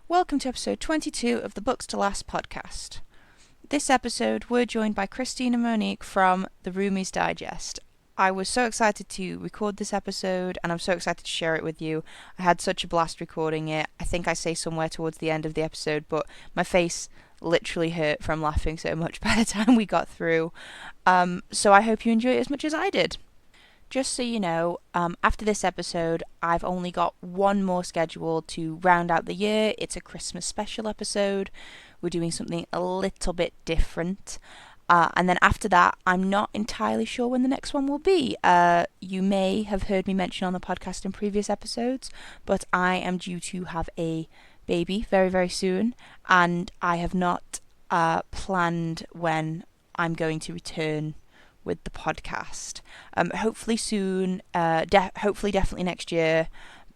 Welcome to episode 22 of the Books to Last podcast. This episode, we're joined by Christine Monique from the Roomies Digest. I was so excited to record this episode, and I'm so excited to share it with you. I had such a blast recording it. I think I say somewhere towards the end of the episode, but my face literally hurt from laughing so much by the time we got through. So I hope you enjoy it as much as I did. Just so you know, after this episode, I've only got one more scheduled to round out the year. It's a Christmas special episode. We're doing something a little bit different. And then after that, I'm not entirely sure when the next one will be. You may have heard me mention on the podcast in previous episodes, but I am due to have a baby very, very soon. And I have not planned when I'm going to return with the podcast. Hopefully soon, hopefully definitely next year,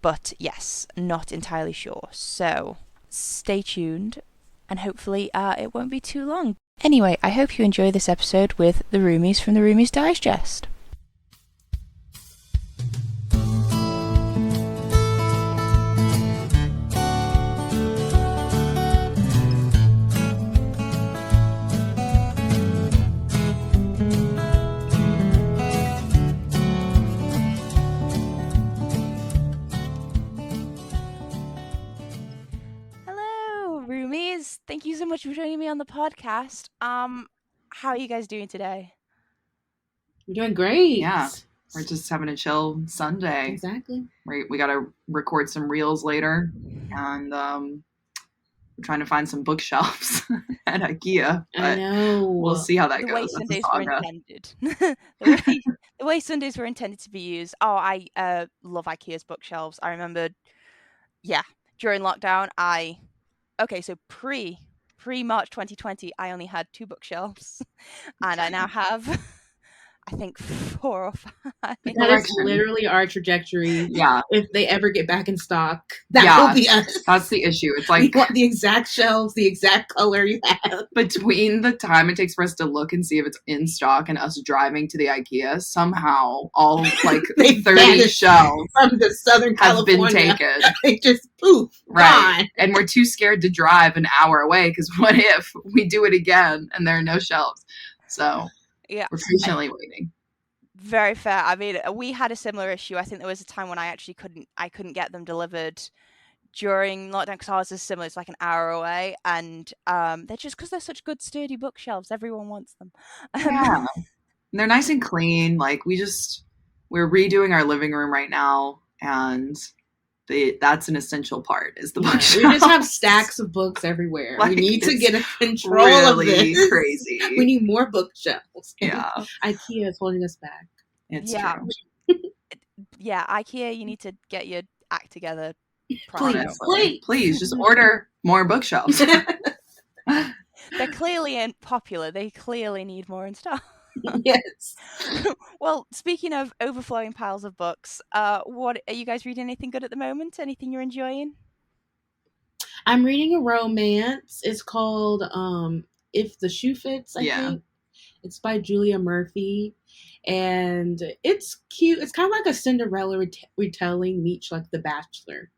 but yes, not entirely sure. So stay tuned, and hopefully it won't be too long. Anyway, I hope you enjoy this episode with the Roomies from the Roomies Digest. Thank you so much for joining me on the podcast. How are you guys doing today? We're doing great. Yeah, we're just having a chill Sunday. Exactly. We got to record some reels later, and we're trying to find some bookshelves at Ikea. I know. We'll see how that the goes. Way Sundays were intended. the way Sundays were intended to be used. Oh, I love Ikea's bookshelves. I remember, during lockdown, so pre-March 2020, I only had 2 bookshelves, and I now have, I think, 4 or 5. That is literally our trajectory. Yeah. If they ever get back in stock, that will be us. That's the issue. It's like, we want the exact shelves, the exact color you have. Between the time it takes for us to look and see if it's in stock and us driving to the Ikea, somehow all like 30 shelves from the Southern California have been taken. They just poof, right. Gone. And we're too scared to drive an hour away because what if we do it again and there are no shelves? So yeah, we're patiently waiting. Very fair. I mean, we had a similar issue. I think there was a time when I actually couldn't get them delivered during lockdown because ours is similar. It's like an hour away, and they're just because they're such good sturdy bookshelves. Everyone wants them. Yeah, and they're nice and clean. Like we're redoing our living room right now, and that's an essential part is the bookshelf. We just have stacks of books everywhere. Like, we need to get a control really of this. Crazy. We need more bookshelves. Yeah. Ikea is holding us back. It's true. Yeah, Ikea, you need to get your act together. Please, just order more bookshelves. They're clearly popular. They clearly need more in stock. Yes. Well, speaking of overflowing piles of books, what are you guys reading? Anything good at the moment? Anything you're enjoying? I'm reading a romance. It's called If the Shoe Fits, I think. It's by Julia Murphy, and it's cute. It's kind of like a Cinderella retelling meets like The Bachelor.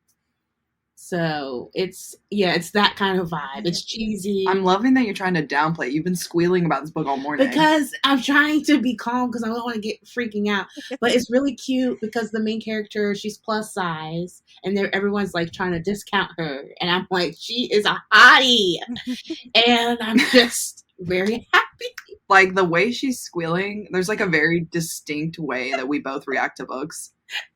So it's that kind of vibe. It's cheesy. I'm loving that you're trying to downplay. You've been squealing about this book all morning. Because I'm trying to be calm because I don't want to get freaking out. But it's really cute because the main character, she's plus size, and everyone's like trying to discount her. And I'm like, she is a hottie. And I'm just very happy. Like the way she's squealing, there's like a very distinct way that we both react to books.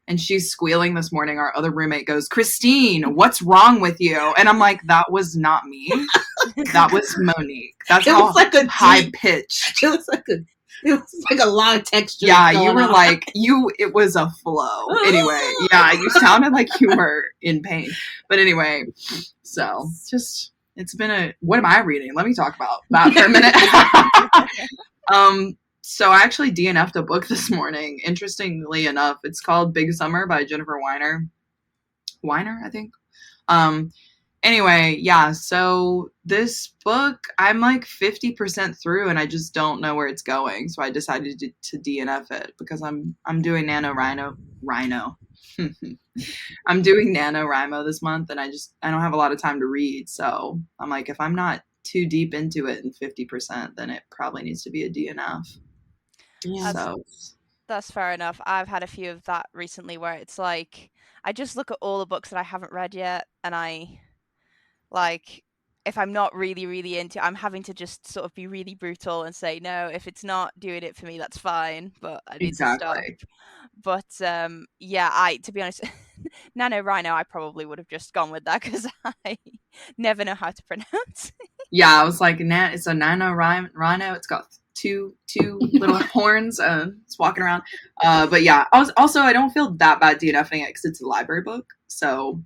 And she's squealing this morning. Our other roommate goes, "Christine, what's wrong with you?" And I'm like, that was not me. That was Monique. That's how like a high pitched. It was like a lot of texture. Yeah, you were like, it was a flow. Anyway, yeah, you sounded like you were in pain. But anyway, so it's been what am I reading? Let me talk about that for a minute. So I actually DNF'd a book this morning. Interestingly enough, it's called Big Summer by Jennifer Weiner. Weiner, I think. Anyway, yeah, so this book, I'm like 50% through and I just don't know where it's going. So I decided to DNF it because I'm doing NaNoWriMo. I'm doing NaNoWriMo this month, and I don't have a lot of time to read. So I'm like, if I'm not too deep into it in 50%, then it probably needs to be a DNF. Yeah. So That's fair enough. I've had a few of that recently where it's like I just look at all the books that I haven't read yet, and I like if I'm not really into, I'm having to just sort of be really brutal and say no. If it's not doing it for me, that's fine, but I need to stop. exactly. But yeah, I to be honest, NaNoWriMo, I probably would have just gone with that because I never know how to pronounce. Yeah, I was like, it's a NaNoWriMo. It's got two little horns. It's walking around. But yeah, I don't feel that bad DNFing it because it's a library book. So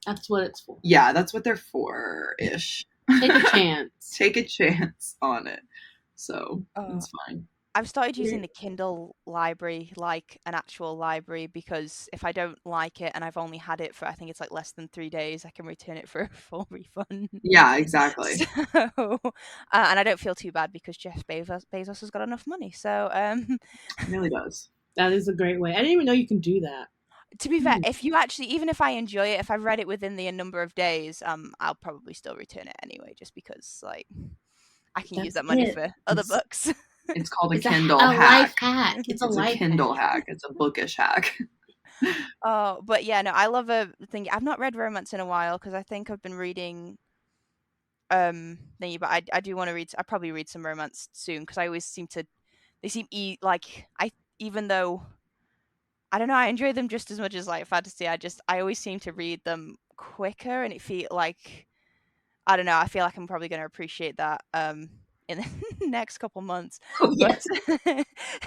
that's what it's for. Yeah, that's what they're for ish. Take a chance. Take a chance on it. So it's fine. I've started using the Kindle library like an actual library because if I don't like it and I've only had it for, I think it's like less than 3 days, I can return it for a full refund. Yeah, exactly. So, and I don't feel too bad because Jeff Bezos has got enough money. So, It really does. That is a great way. I didn't even know you can do that. To be fair, if you actually, even if I enjoy it, if I've read it within the number of days, I'll probably still return it anyway, just because like I can use that money for other books. It's called a Kindle hack. Life hack. It's a Kindle hack. It's a bookish hack. Oh, but yeah, no, I love a thing. I've not read romance in a while because I think I've been reading thingy, but I do want to read. I probably read some romance soon because I always seem to. They seem like even though I don't know, I enjoy them just as much as like fantasy. I always seem to read them quicker, and it feel like I don't know. I feel like I'm probably going to appreciate that in the next couple months. Oh, yes.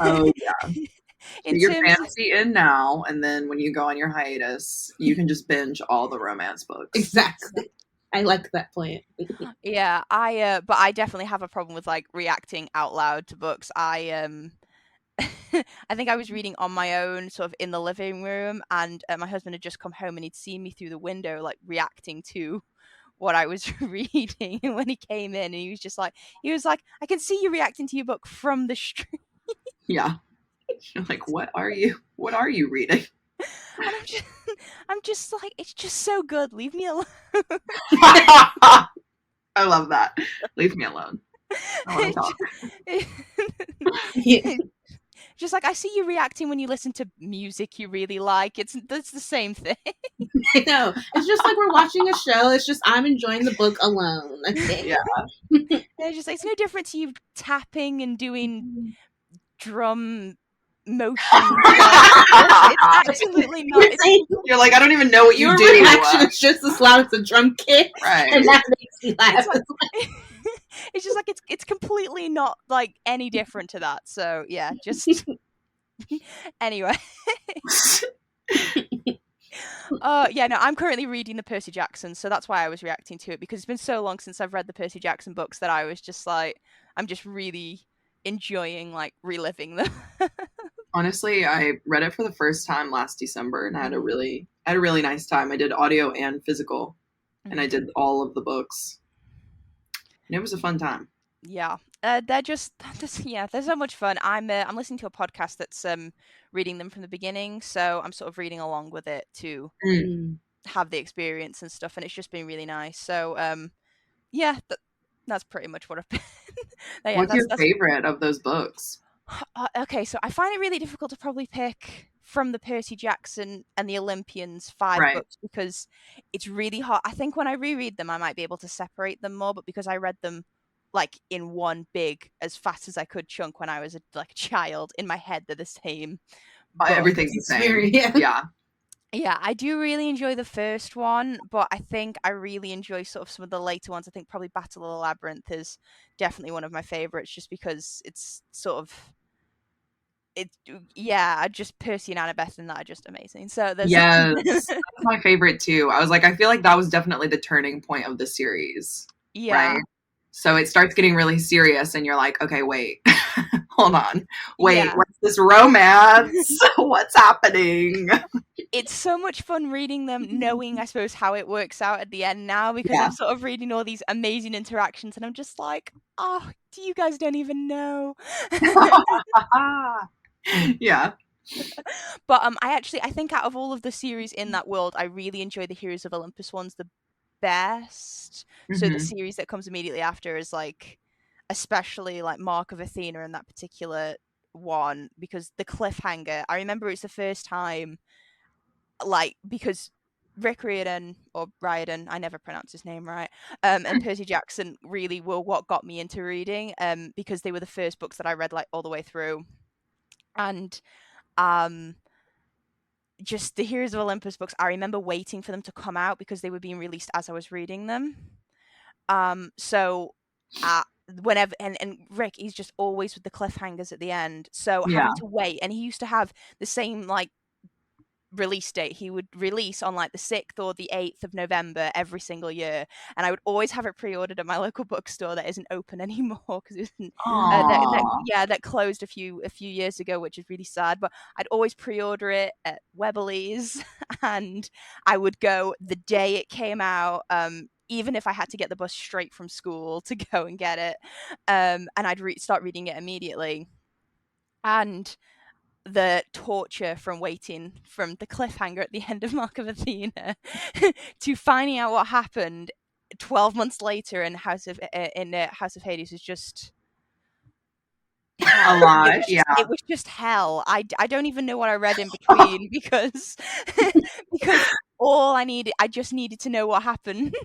Oh yeah. So you're fantasy in now, and then when you go on your hiatus, you can just binge all the romance books. Exactly. I like that plan. Yeah, but I definitely have a problem with like reacting out loud to books. I think I was reading on my own, sort of in the living room, and my husband had just come home and he'd seen me through the window, like reacting to what I was reading. And when he came in, and he was like, I can see you reacting to your book from the street. Yeah. You're like, what are you reading? And I'm just like, it's just so good. Leave me alone. I love that. Leave me alone. I want to talk. Just like I see you reacting when you listen to music you really like. That's the same thing. I know. It's just like we're watching a show. It's just I'm enjoying the book alone. Okay. Yeah. It's just like it's no different to you tapping and doing drum motion. It's absolutely not. You're like, I don't even know what you do. Your reaction is just as loud as a drum kick, right? And that makes me laugh. It's just like it's completely not like any different to that. So yeah, just anyway. Yeah, no, I'm currently reading the Percy Jackson, so that's why I was reacting to it, because it's been so long since I've read the Percy Jackson books that I was just like, I'm just really enjoying like reliving them. Honestly, I read it for the first time last December, and I had a really nice time. I did audio and physical, and I did all of the books. And it was a fun time. Yeah, they're so much fun. I'm listening to a podcast that's reading them from the beginning, so I'm sort of reading along with it to have the experience and stuff, and it's just been really nice. So yeah, that's pretty much what I've been. What's your favorite of those books? Okay, so I find it really difficult to probably pick from the Percy Jackson and the Olympians 5 books, because it's really hard. I think when I reread them, I might be able to separate them more, but because I read them like in one big, as fast as I could chunk when I was a child, in my head they're the same. Everything's the same. Yeah, I do really enjoy the first one, but I think I really enjoy sort of some of the later ones. I think probably Battle of the Labyrinth is definitely one of my favorites, just because it's sort of just Percy and Annabeth and that are just amazing. So there's that's my favorite too. I was like, I feel like that was definitely the turning point of the series. Yeah. Right? So it starts getting really serious, and you're like, okay, wait, hold on. Wait, what's this romance? What's happening? It's so much fun reading them, knowing, I suppose, how it works out at the end now, because I'm sort of reading all these amazing interactions, and I'm just like, oh, you guys don't even know. Yeah. But I think out of all of the series in that world, I really enjoy the Heroes of Olympus ones the best. So the series that comes immediately after is like, especially like Mark of Athena and that particular one, because the cliffhanger. I remember it's the first time, like, because Rick Riordan or Riordan, I never pronounce his name right, and Percy Jackson really were what got me into reading, because they were the first books that I read like all the way through, and just the Heroes of Olympus books, I remember waiting for them to come out because they were being released as I was reading them. So whenever and Rick, he's just always with the cliffhangers at the end. So having to wait, and he used to have the same like release date. He would release on like the 6th or the 8th of November every single year, and I would always have it pre-ordered at my local bookstore that isn't open anymore because it isn't that closed a few years ago, which is really sad. But I'd always pre-order it at Webley's and I would go the day it came out, even if I had to get the bus straight from school to go and get it, and I'd start reading it immediately. And the torture from waiting from the cliffhanger at the end of Mark of Athena to finding out what happened 12 months later in House of Hades is just a lot. It was just hell. I don't even know what I read in between because I just needed to know what happened.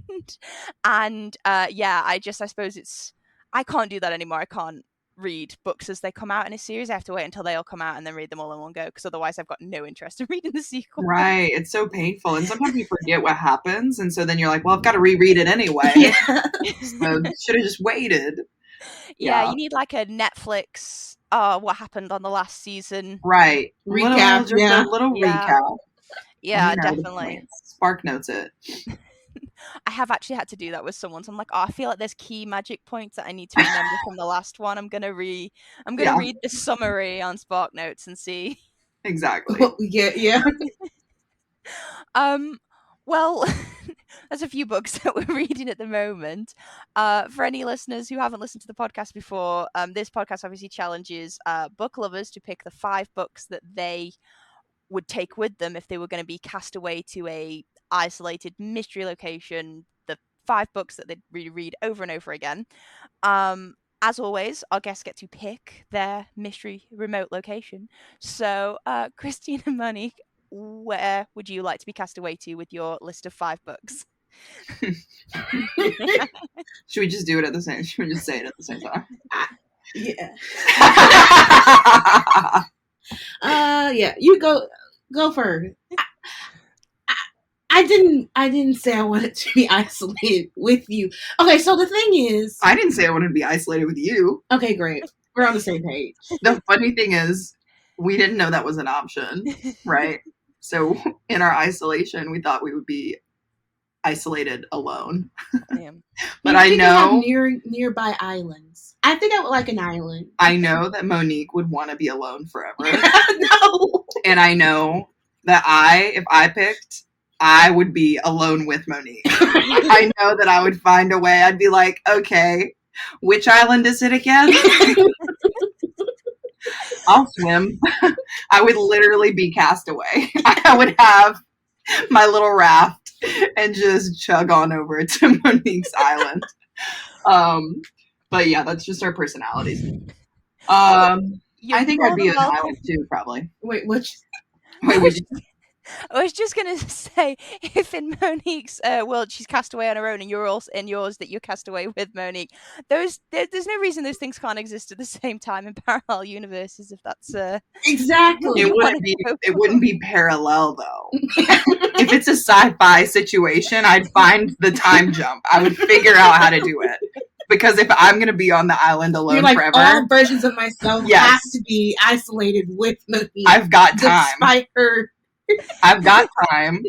And I suppose I can't do that anymore. I can't read books as they come out in a series. I have to wait until they all come out and then read them all in one go, because otherwise I've got no interest in reading the sequel. Right. It's so painful. And sometimes you forget what happens. And so then you're like, well, I've got to reread it anyway. So should have just waited. Yeah, you need like a Netflix, what happened on the last season. Right. Recap. A little recap. Yeah, definitely. Spark notes it. I have actually had to do that with someone. So I'm like, I feel like there's key magic points that I need to remember from the last one. I'm gonna read the summary on Spark Notes and see. Exactly. Yeah. Well, there's a few books that we're reading at the moment. For any listeners who haven't listened to the podcast before, this podcast obviously challenges book lovers to pick the 5 books that they would take with them if they were going to be cast away to a isolated mystery location, the 5 books that they'd read over and over again. As always, our guests get to pick their mystery remote location. So, Christine and Monique, where would you like to be cast away to with your list of 5 books? Should we just do it at the same? Should we just say it at the same time? Yeah. Yeah. You go first. I didn't say I wanted to be isolated with you. Okay, so the thing is, I didn't say I wanted to be isolated with you. Okay, great. We're on the same page. The funny thing is, we didn't know that was an option, right? So in our isolation, we thought we would be isolated alone. But I know nearby islands. I think I would like an island. I know that Monique would want to be alone forever. No. And I know that if I picked, I would be alone with Monique. I know that I would find a way. I'd be like, okay, which island is it again? I'll swim. I would literally be cast away. I would have my little raft and just chug on over to Monique's island. But yeah, that's just our personalities. I think I'd be an island too, probably. Wait, which? Wait, I was just gonna say, if in Monique's world she's cast away on her own, and you're also in yours that you're cast away with Monique, there's no reason those things can't exist at the same time in parallel universes. If that's exactly, it wouldn't be parallel though. If it's a sci-fi situation, I'd find the time jump. I would figure out how to do it. Because if I'm going to be on the island alone forever, all versions of myself have to be isolated with Monique. I've got time. Despite her. I've got time,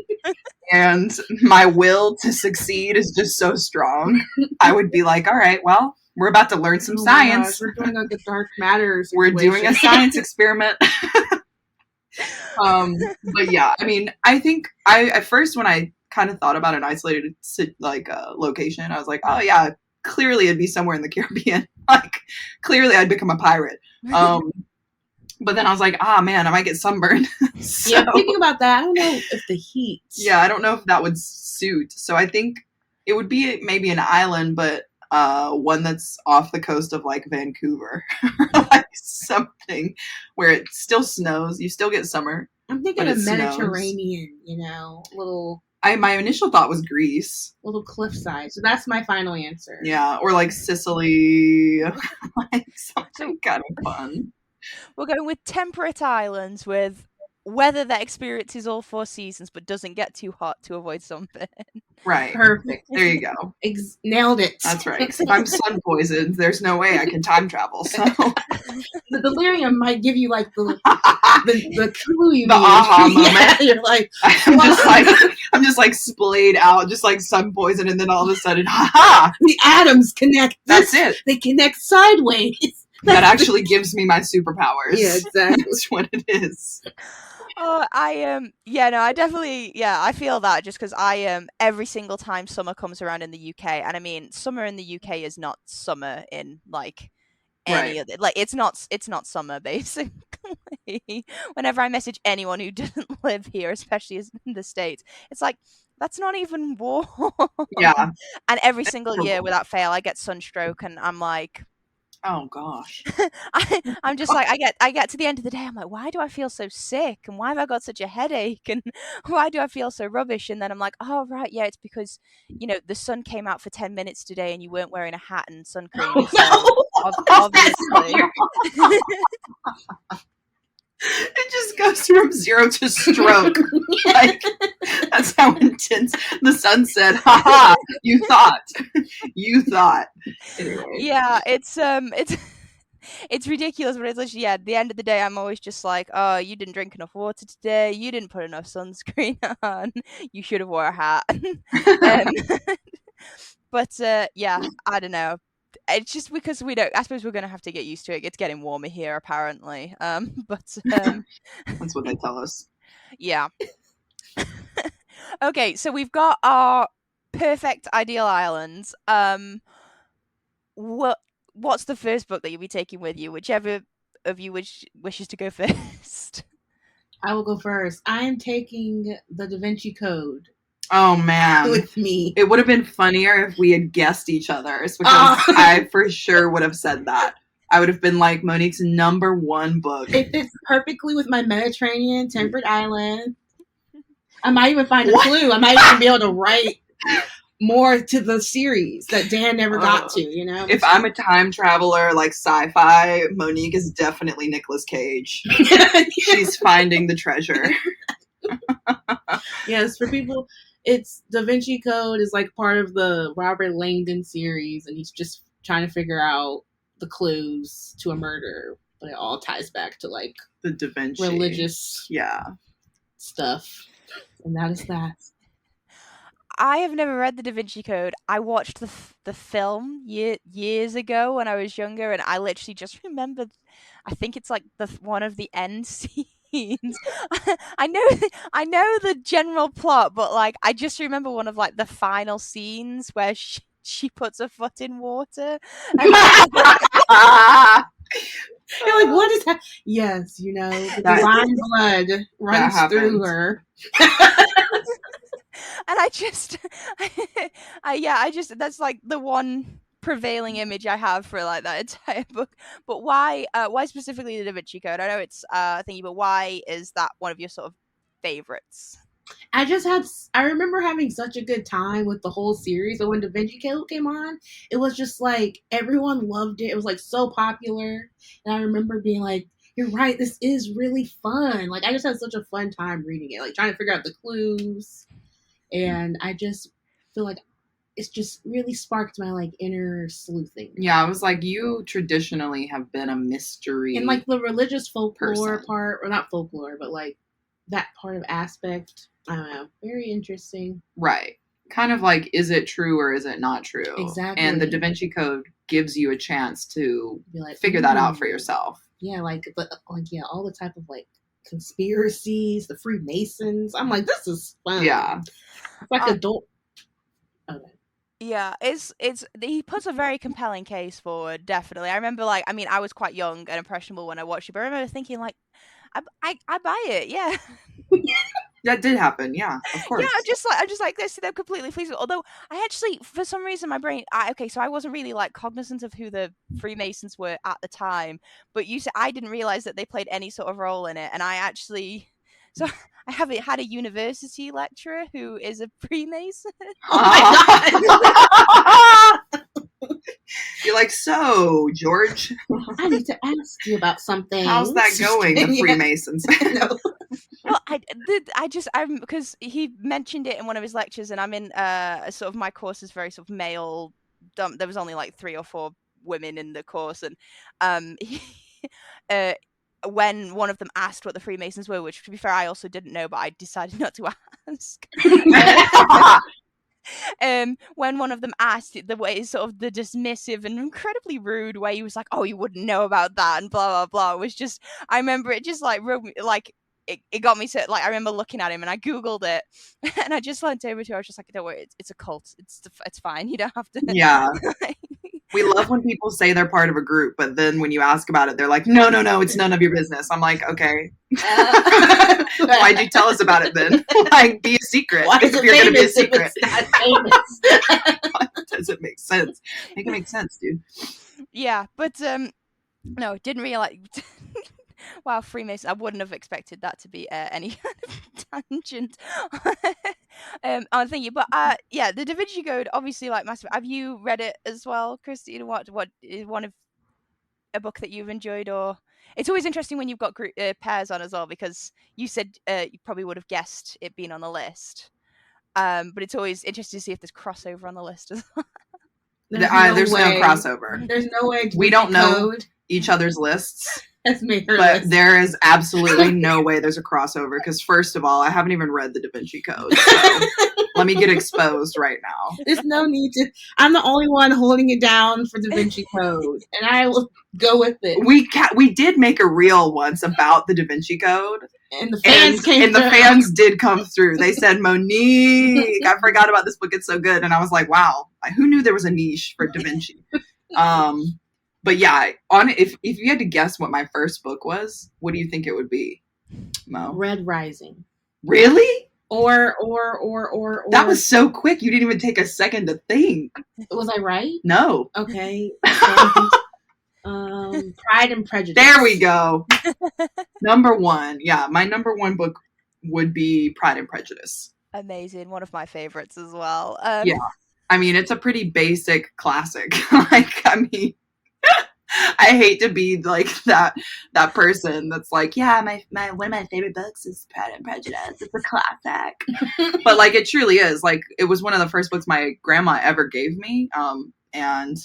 and my will to succeed is just so strong. I would be like, all right, well, we're about to learn some science. Gosh, we're doing like a dark matter situation. We're doing a science experiment. But yeah, I mean, I think at first when I kind of thought about an isolated location, I was like, oh yeah, clearly it'd be somewhere in the Caribbean. Like, clearly I'd become a pirate. But then I was like, man, I might get sunburned. So, yeah, thinking about that, I don't know if the heat. Yeah, I don't know if that would suit. So I think it would be maybe an island, but one that's off the coast of like Vancouver or like something where it still snows. You still get summer. I'm thinking of Mediterranean, little. My initial thought was Greece. Little cliffside. So that's my final answer. Yeah, or like Sicily. Like something kind of fun. We're going with temperate islands with weather that experiences all 4 seasons but doesn't get too hot to avoid sunburn. Right. Perfect. There you go. Nailed it. That's right. Because if I'm sun poisoned, there's no way I can time travel. So the delirium might give you like the clue you the need. aha moment. You're like, I'm just like splayed out, just like sun poison, and then all of a sudden, ha! The atoms connect. That's it. They connect sideways. That actually gives me my superpowers. Yeah, exactly. That's what it is. Oh, I definitely, I feel that just because every single time summer comes around in the UK, and I mean, summer in the UK is not summer in like any other, like it's not summer basically. Whenever I message anyone who doesn't live here, especially in the States, it's like, that's not even warm. Yeah. And every single year without fail, I get sunstroke, and I'm like, oh gosh. I'm just like, I get to the end of the day, I'm like, why do I feel so sick, and why have I got such a headache, and why do I feel so rubbish? And then I'm like, oh right, yeah, it's because the sun came out for 10 minutes today and you weren't wearing a hat and sun cream. Obviously. It just goes from 0 to stroke. Like, that's how intense the sun said, haha, you thought. Anyway. Yeah, it's ridiculous, but it's literally, at the end of the day, I'm always just like, oh, you didn't drink enough water today, you didn't put enough sunscreen on, you should have wore a hat. But I don't know. It's just because I suppose we're going to have to get used to it. It's getting warmer here, apparently. But that's what they tell us. Yeah. Okay, so we've got our perfect ideal islands. What's the first book that you'll be taking with you? Whichever of you wishes to go first. I will go first. I am taking the Da Vinci Code. Oh man, with me. It would have been funnier if we had guessed each other's, because I for sure would have said that. I would have been like, Monique's number 1 book. It fits perfectly with my Mediterranean temperate island. I might even find a clue. I might even be able to write more to the series that Dan never got to, If I'm a time traveler, like sci-fi, Monique is definitely Nicolas Cage. She's finding the treasure. Yes, for people, it's Da Vinci Code is like part of the Robert Langdon series, and he's just trying to figure out the clues to a murder, but it all ties back to like the Da Vinci religious stuff, and that is that. I have never read the Da Vinci Code. I watched the film years ago when I was younger, and I literally just remembered. I think it's like one of the end scenes. I know the general plot, but like I just remember one of like the final scenes where she puts her foot in water. And you're like, what is that? Yes, the divine blood runs through her. And I just that's like the one prevailing image I have for like that entire book. But why specifically the Da Vinci Code? I know it's thingy, but why is that one of your sort of favorites? I remember having such a good time with the whole series, and when Da Vinci Code came on, it was just like everyone loved it. It was like so popular, and I remember being like, you're right, this is really fun. Like I just had such a fun time reading it, like trying to figure out the clues. And I just feel like it's just really sparked my like inner sleuthing. Yeah, I was like, you traditionally have been a mystery. And like the religious folklore part, or not folklore, but like that part of aspect, I don't know, very interesting. Right. Kind of like, is it true or is it not true? Exactly. And the Da Vinci Code gives you a chance to figure that out for yourself. Yeah, all the type of like conspiracies, the Freemasons. I'm like, this is fun. Yeah. It's like adult. Okay. Yeah, he puts a very compelling case forward, definitely. I remember, like, I mean, I was quite young and impressionable when I watched it, but I remember thinking, like, I buy it, yeah. That did happen, yeah, of Yeah, course. I'm just like this. They're completely feasible. Although I actually, for some reason, my brain. Okay, so I wasn't really like cognizant of who the Freemasons were at the time, but you said I didn't realize that they played any sort of role in it, and I actually. So I have had a university lecturer who is a Freemason. Oh my god! You're like, so George, I need to ask you about something. how's that going, the Yeah. Freemasons? No. Well, I'm because he mentioned it in one of his lectures, and I'm in sort of my course is very sort of male. There was only like 3 or 4 women in the course, and uh, when one of them asked what the Freemasons were, which to be fair I also didn't know, but I decided not to ask. When one of them asked, the way sort of the dismissive and incredibly rude way he was like, "Oh, you wouldn't know about that," and blah blah blah, was just, I remember it just like like it got me to, like, I remember looking at him and I googled it and I just leant over to her. I was just like, "Don't worry, it's a cult. It's fine. You don't have to." Yeah. We love when people say they're part of a group, but then when you ask about it, they're like, no, it's none of your business. I'm like, okay. Why'd you tell us about it then? Like, be a secret. Why is if it you're going to be a famous if secret. it's not famous? That doesn't make sense. Make it make sense, dude. Yeah, but no, didn't realize. Wow, Freemason! I wouldn't have expected that to be any kind of tangent. I'm thinking, but yeah, the Da Vinci Code, obviously, like, massive. Have you read it as well, Christine? What is one of a book that you've enjoyed? Or it's always interesting when you've got pairs on as well, because you said you probably would have guessed it being on the list. But it's always interesting to see if there's crossover on the list as well. There's no crossover. There's no way. We don't know each other's lists. That's made her but list. There is absolutely no way there's a crossover, because first of all, I haven't even read the Da Vinci Code, so let me get exposed right now. There's no need to. I'm the only one holding it down for Da Vinci Code, and I will go with it. We did make a reel once about the Da Vinci Code, and the fans came and the fans did come through. They said, Monique, I forgot about this book, it's so good. And I was like, wow, who knew there was a niche for Da Vinci? But yeah, if you had to guess what my first book was, what do you think it would be, Mo? Red Rising. Really? Or that was so quick. You didn't even take a second to think. Was I right? No. Okay. Pride and Prejudice. There we go. Number 1. Yeah, my number 1 book would be Pride and Prejudice. Amazing. One of my favorites as well. Yeah. I mean, it's a pretty basic classic. Like, I mean, I hate to be like that person that's like, yeah, my one of my favorite books is Pride and Prejudice. It's a classic. But like, it truly is. Like, it was one of the first books my grandma ever gave me. And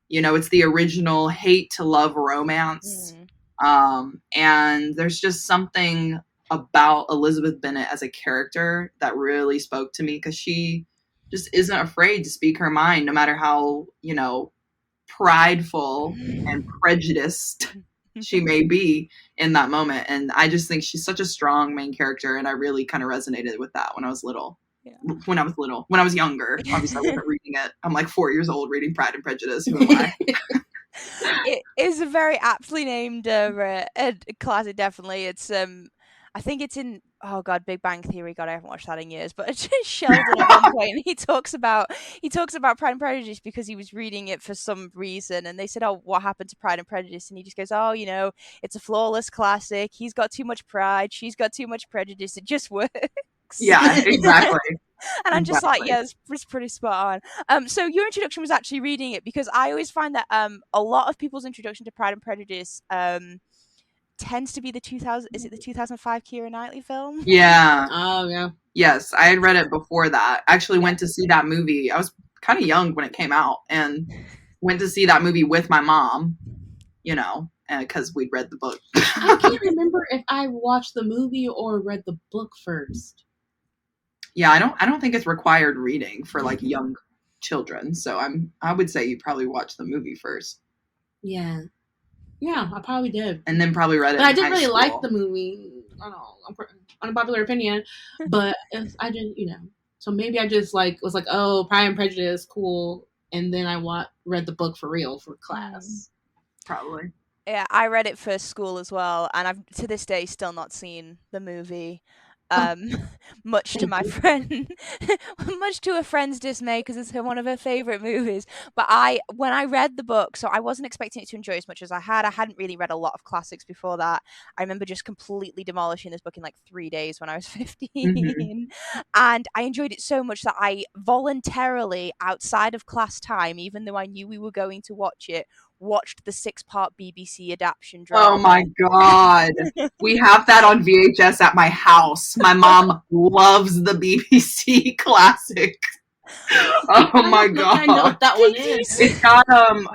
you know, it's the original hate to love romance. And there's just something about Elizabeth Bennet as a character that really spoke to me, because she just isn't afraid to speak her mind, no matter how, you know, prideful and prejudiced she may be in that moment. And I just think she's such a strong main character, and I really kind of resonated with that when I was little. Yeah. When I was younger, obviously I wasn't reading it. I'm like 4 years old reading Pride and Prejudice. Who am I? It is a very aptly named classic. Definitely, it's I think it's in, oh god, Big Bang Theory. God, I haven't watched that in years. But Sheldon at one point, he talks about Pride and Prejudice because he was reading it for some reason, and they said, "Oh, what happened to Pride and Prejudice?" And he just goes, "Oh, you know, it's a flawless classic. He's got too much pride. She's got too much prejudice. It just works." Yeah, exactly. And I'm just like, yeah, it's pretty spot on. So your introduction was actually reading it, because I always find that a lot of people's introduction to Pride and Prejudice tends to be the 2005 Keira Knightley film? Yeah. Oh, yeah. Yes, I had read it before that. I actually went to see that movie. I was kind of young when it came out, and went to see that movie with my mom, you know, because we'd read the book. I can't remember if I watched the movie or read the book first. Yeah, I don't think it's required reading for like young children. So I would say you probably watched the movie first. Yeah. Yeah, I probably did. And then probably read it. But I didn't really like the movie. I don't know, unpopular opinion. But I didn't, you know. So maybe I just was like, oh, Pride and Prejudice, cool, and then I read the book for real for class. Probably. Yeah, I read it for school as well, and I've to this day still not seen the movie. Much to my friend, much to a friend's dismay, because it's one of her favorite movies. But when I read the book, so I wasn't expecting it to enjoy as much as I had. I hadn't really read a lot of classics before that. I remember just completely demolishing this book in like 3 days when I was 15, and I enjoyed it so much that I voluntarily, outside of class time, even though I knew we were going to watch it, watched the 6-part BBC adaptation drama. Oh my god. We have that on VHS at my house. My mom loves the BBC classic. Oh my god. I know what that one is. It's got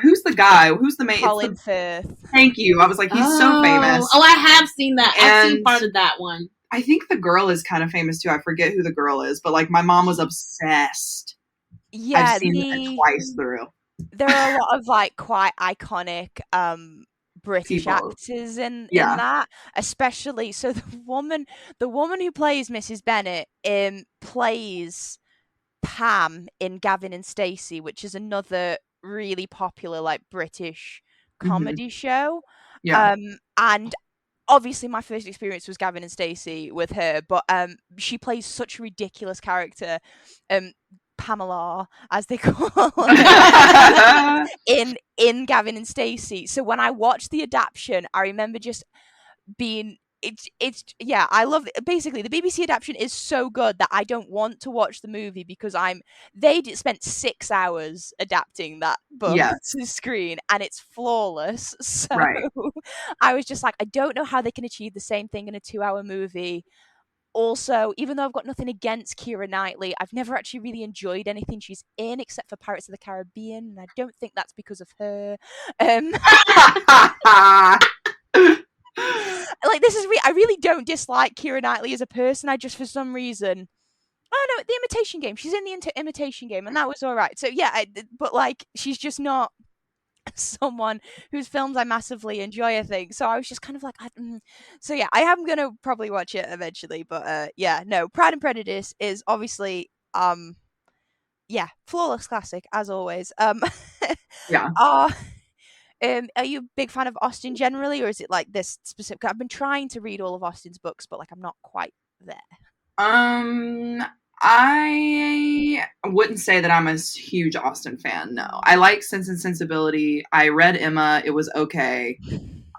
who's the guy? Who's the main? Colin Firth. Thank you. I was like, he's so famous. Oh, I have seen that. I've seen part of that one. I think the girl is kind of famous too. I forget who the girl is, but like my mom was obsessed. Yeah, I've seen that twice through. There are a lot of like quite iconic British actors in that, especially so the woman who plays Mrs. Bennet plays Pam in Gavin and Stacey, which is another really popular like British comedy show. And obviously my first experience was Gavin and Stacey with her, but she plays such a ridiculous character, Pamela, as they call her, in Gavin and Stacey. So when I watched the adaptation, I remember just being I love it. Basically the BBC adaptation is so good that I don't want to watch the movie because they spent 6 hours adapting that book to screen and it's flawless. So I was just like, I don't know how they can achieve the same thing in a 2-hour movie. Also, even though I've got nothing against Keira Knightley, I've never actually really enjoyed anything she's in except for Pirates of the Caribbean, and I don't think that's because of her. Like this is I really don't dislike Keira Knightley as a person. I just for some reason, oh no, the Imitation Game. She's in the Imitation Game, and that was all right. So yeah, but like she's just not someone whose films I massively enjoy, I think. So I was just kind of like, so yeah, I am gonna probably watch it eventually. But yeah, no, Pride and Prejudice is obviously flawless classic as always. Are you a big fan of Austen generally, or is it like this specific? I've been trying to read all of Austen's books, but like I'm not quite there. I wouldn't say that I'm a huge Austen fan. No, I like Sense and Sensibility. I read Emma. It was okay.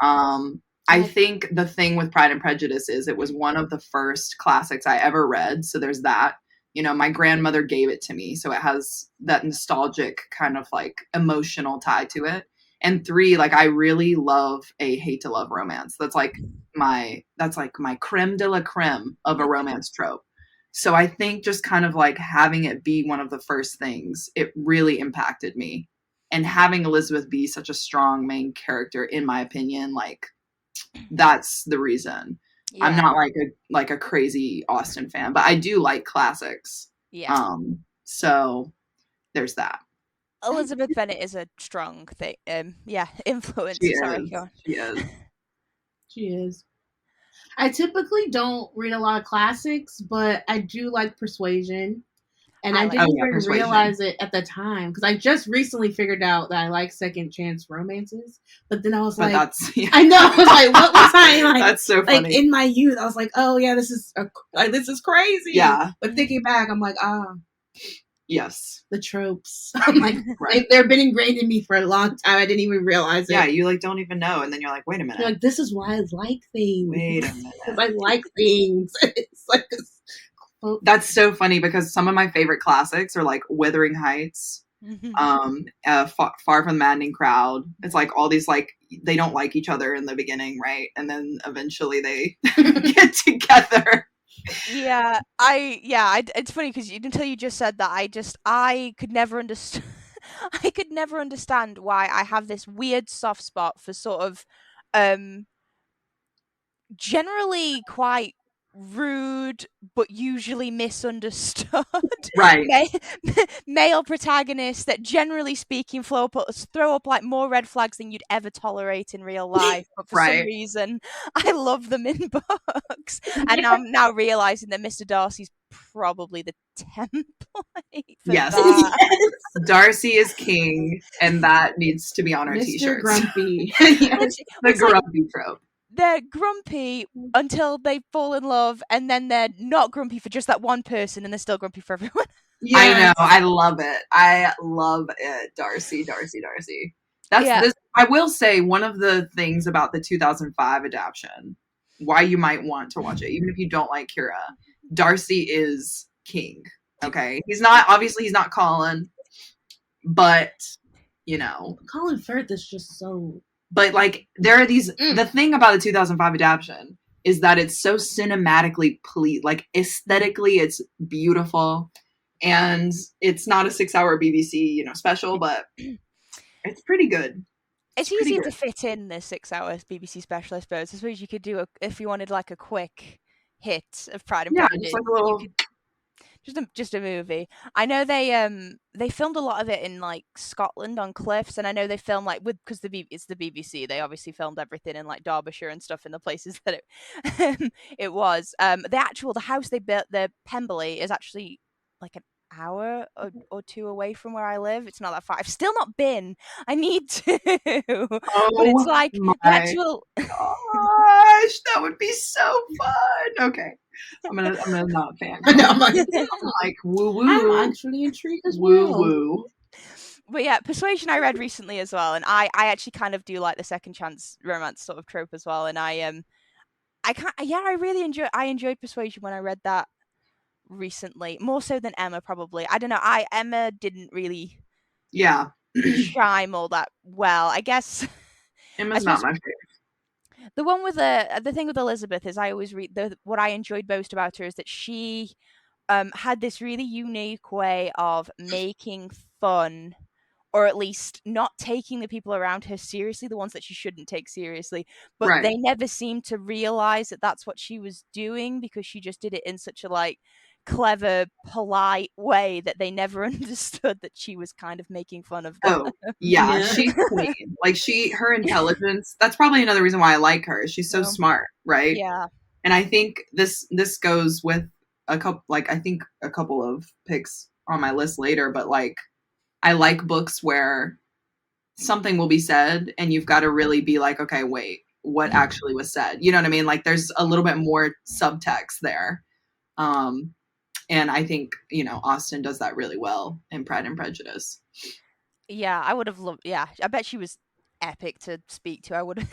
I think the thing with Pride and Prejudice is it was one of the first classics I ever read. So there's that. You know, my grandmother gave it to me, so it has that nostalgic kind of like emotional tie to it. And 3, like I really love a hate to love romance. That's like my creme de la creme of a romance trope. So I think just kind of like having it be one of the first things, it really impacted me. And having Elizabeth be such a strong main character, in my opinion, like that's the reason. Yeah. I'm not like a crazy Austen fan, but I do like classics. Yeah. So there's that. Elizabeth Bennet is a strong thing. Influence. She is. She is. I typically don't read a lot of classics, but I do like Persuasion. And I didn't even realize it at the time because I just recently figured out that I like second chance romances. But then I was like, I know. I was like, what was I like? That's so funny. Like in my youth, I was like, oh yeah, this is crazy. Yeah. But thinking back, I'm like, yes, the tropes. I'm like, they've been ingrained in me for a long time. I didn't even realize it. Yeah, you like don't even know, and then you're like, wait a minute. You're like, this is why I like things. Wait a minute. Because I like things. It's like this. That's so funny because some of my favorite classics are like Wuthering Heights, Far from the Maddening Crowd. It's like all these like they don't like each other in the beginning, right? And then eventually they get together. Yeah, it's funny because until you just said that, I could never understand. I could never understand why I have this weird soft spot for sort of, generally quite rude but usually misunderstood Right. male protagonists that, generally speaking, throw up like more red flags than you'd ever tolerate in real life, but for some Right. reason I love them in books. And I'm now realizing that Mr. Darcy's probably the template for Yes. that. Yes. Darcy is king, and that needs to be on our Mr. t-shirts. Grumpy. Yes, the It's like grumpy trope. they're grumpy until they fall in love, and then they're not grumpy for just that one person, and they're still grumpy for everyone. Yeah, I know. I love it. I love it. Darcy. That's Yeah. this. I will say one of the things about the 2005 adaptation, why you might want to watch it, even if you don't like Kira, Darcy is king. Okay, he's not Colin, but you know, Colin Firth is just so. But like, there are these. The thing about the 2005 adaptation is that it's so cinematically like aesthetically, it's beautiful, and it's not a 6-hour BBC special, but it's pretty good. It's easy to fit in the 6-hour BBC special, I suppose. I suppose you could do if you wanted like a quick hit of Pride and Prejudice. Just like a little. Just a movie. I know they filmed a lot of it in like Scotland on cliffs, and I know they filmed like because it's the BBC. They obviously filmed everything in like Derbyshire and stuff in the places that it was. The house they built, the Pemberley, is actually like an hour or two away from where I live. It's not that far. I've still not been. I need to. But it's like the actual. Gosh, that would be so fun. Okay. I'm gonna not fan. No, I'm like woo woo. I'm actually intrigued as well. Woo woo. But yeah, Persuasion I read recently as well, and I actually kind of do like the second chance romance sort of trope as well. And I really enjoyed Persuasion when I read that recently, more so than Emma probably. I don't know. Emma didn't really chime all that well. I guess Emma's not my favorite. The one with the thing with Elizabeth is I always read what I enjoyed most about her is that she had this really unique way of making fun, or at least not taking the people around her seriously, the ones that she shouldn't take seriously, but they never seemed to realize that that's what she was doing, because she just did it in such a like clever, polite way that they never understood that she was kind of making fun of them. She's queen. Like her intelligence, that's probably another reason why I like her. She's so smart, right? Yeah. And I think this goes with a couple of picks on my list later, but like I like books where something will be said and you've got to really be like, okay, wait, what actually was said? You know what I mean? Like there's a little bit more subtext there. And I think, Austen does that really well in Pride and Prejudice. Yeah, I would have loved. Yeah, I bet she was epic to speak to. I would.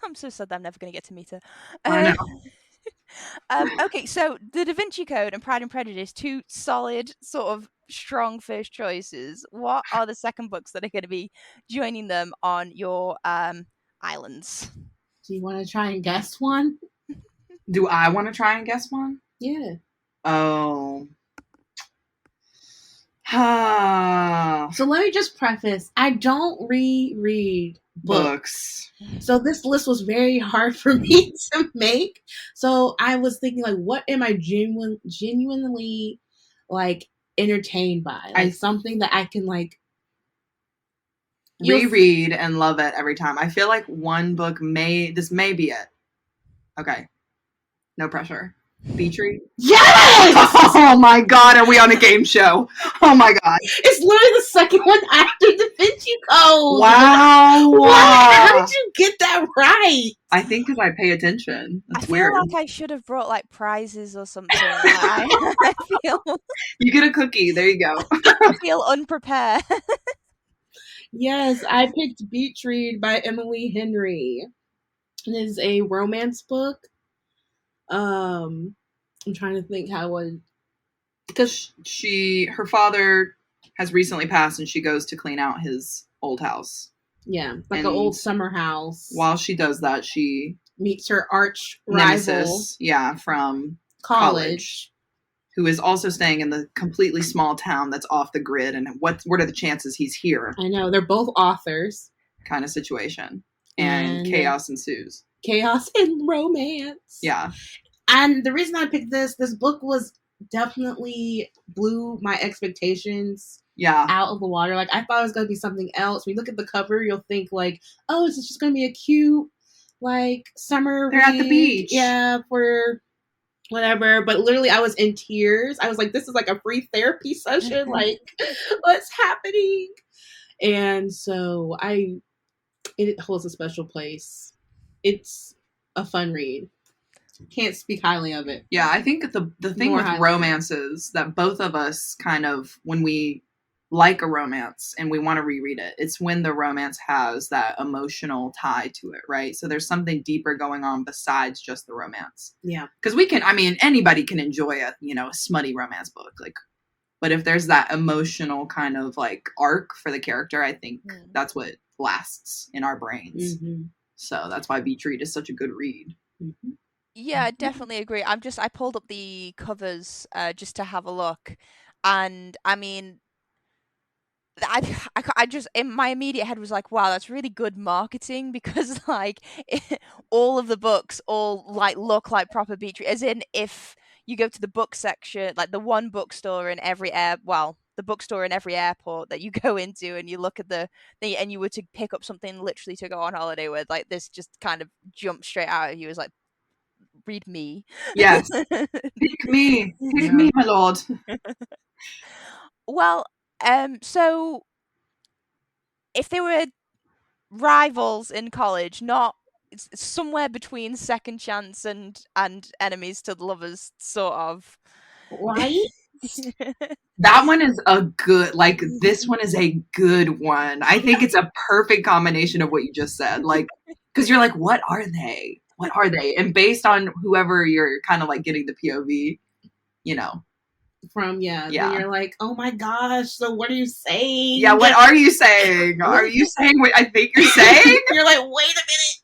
I'm so sad that I'm never going to get to meet her. I know. Okay, so the Da Vinci Code and Pride and Prejudice, two solid, sort of strong first choices. What are the second books that are going to be joining them on your islands? Do you want to try and guess one? Do I want to try and guess one? Yeah. Oh. So let me just preface, I don't reread books. So this list was very hard for me to make. So I was thinking, like, what am I genuinely like entertained by? Like something that I can like reread and love it every time. I feel like one book may be it. Okay. No pressure. Beatrix? Yes! Oh my god, are we on a game show? Oh my god. It's literally the second one after Da Vinci Code. Wow. How did you get that right? I think because I pay attention. That's weird. I feel like I should have brought like prizes or something. I feel you get a cookie. There you go. I feel unprepared. Yes, I picked Beatrix by Emily Henry. It is a romance book. I'm trying to think how it would, because her father has recently passed and she goes to clean out his old house. Yeah, like an old summer house. While she does that, she meets her arch nemesis, from college, who is also staying in the completely small town that's off the grid. And what are the chances he's here? I know, they're both authors. Kind of situation. And chaos ensues. Chaos and romance. Yeah. And the reason I picked this book was definitely blew my expectations out of the water. Like, I thought it was going to be something else. When you look at the cover, you'll think, like, oh, is this just going to be a cute, like, summer They're read? at the beach. Yeah, for whatever. But literally, I was in tears. I was like, this is like a free therapy session. Like, what's happening? And so it holds a special place. It's a fun read. Can't speak highly of it. Yeah, I think the thing with romances that both of us kind of, when we like a romance and we want to reread it, it's when the romance has that emotional tie to it, right? So there's something deeper going on besides just the romance. Yeah. Because anybody can enjoy a smutty romance book, like, but if there's that emotional kind of like arc for the character, I think that's what lasts in our brains. Mm-hmm. So that's why Beach Read is such a good read. Mm-hmm. Yeah, I definitely agree. I pulled up the covers just to have a look, and I mean, I just, in my immediate head was like, wow, that's really good marketing, because like all of the books all like look like proper beach, as in if you go to the book section, like the one bookstore in every the bookstore in every airport that you go into, and you look at and you were to pick up something literally to go on holiday with, like this just kind of jumped straight out of you as like, read me. Yes. Pick me, my lord. Well, so if they were rivals in college, not somewhere between Second Chance and Enemies to Lovers, sort of. Right? That one is a good, like, this one is a good one. I think it's a perfect combination of what you just said. Like, because you're like, what are they? What are they? And based on whoever you're kind of like getting the POV, from, then you're like, oh my gosh, so what are you saying? Yeah, what are you saying? Are you saying what I think you're saying? You're like, wait a minute.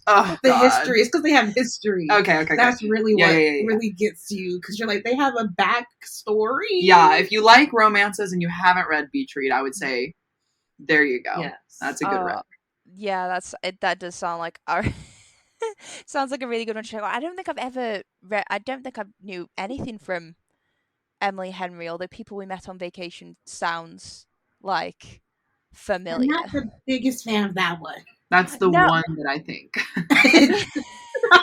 Oh, the history. It's because they have history. Okay. That's really what really gets you, because you're like, they have a backstory. Yeah, if you like romances and you haven't read Beach Read, I would say, there you go. Yes. That's a good read. Yeah, that does sound like our... sounds like a really good one to check out. I don't think I've ever read... I don't think I knew anything from Emily Henry, although People We Met on Vacation sounds like familiar. I'm not the biggest fan of that one. That's the one that I think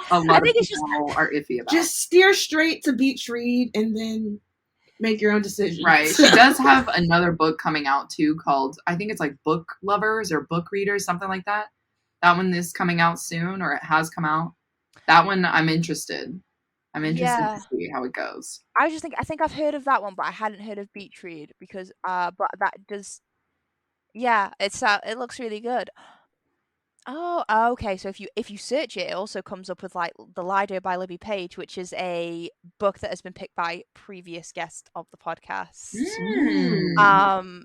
a lot of people are iffy about. Just steer straight to Beach Read and then make your own decision. Right. She does have another book coming out too called, I think it's like Book Lovers or Book Readers, something like that. That one is coming out soon, or it has come out. That one I'm interested. I'm interested to see how it goes. I think I've heard of that one, but I hadn't heard of Beach Read because but that does, it looks really good. Oh, okay. So if you search it, it also comes up with like The Lido by Libby Page, which is a book that has been picked by previous guest of the podcast. Always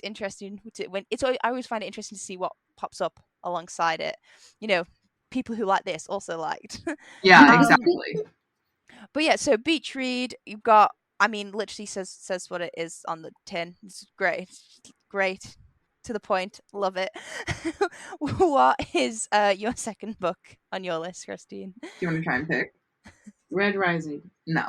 interesting I always find it interesting to see what pops up alongside it. People who like this also liked. Yeah, exactly. But yeah, so Beach Read, you've got, literally says what it is on the tin. It's great. To the point. Love it. What is your second book on your list, Christine? Do you want to try and pick? Red Rising. No.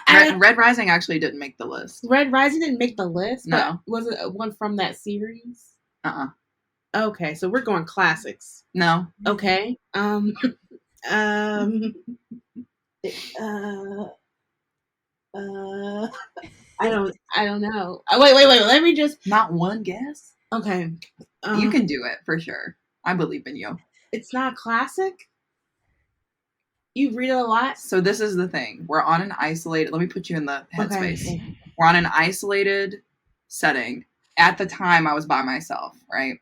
Red Rising actually didn't make the list. Red Rising didn't make the list? No. Was it one from that series? Uh-uh. Okay, so we're going classics. No. Okay. I don't know. Wait. Let me just... Not one guess? Okay. You can do it, for sure. I believe in you. It's not a classic? You read it a lot? So this is the thing. We're on an isolated... Let me put you in the headspace. Okay. We're on an isolated setting. At the time, I was by myself, right?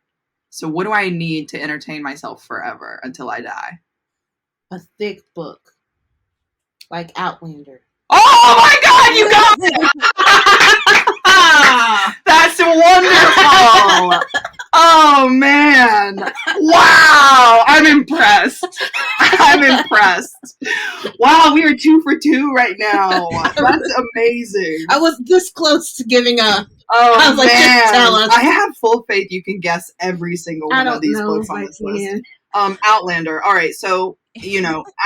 So what do I need to entertain myself forever until I die? A thick book. Like Outlander. Oh my God, you got it! That's wonderful! Oh man! Wow! I'm impressed. Wow, we are 2 for 2 right now. That's amazing. I was this close to giving up. Oh, I was like, just tell us. I have full faith you can guess every single one of these books on this list. Outlander. All right, so,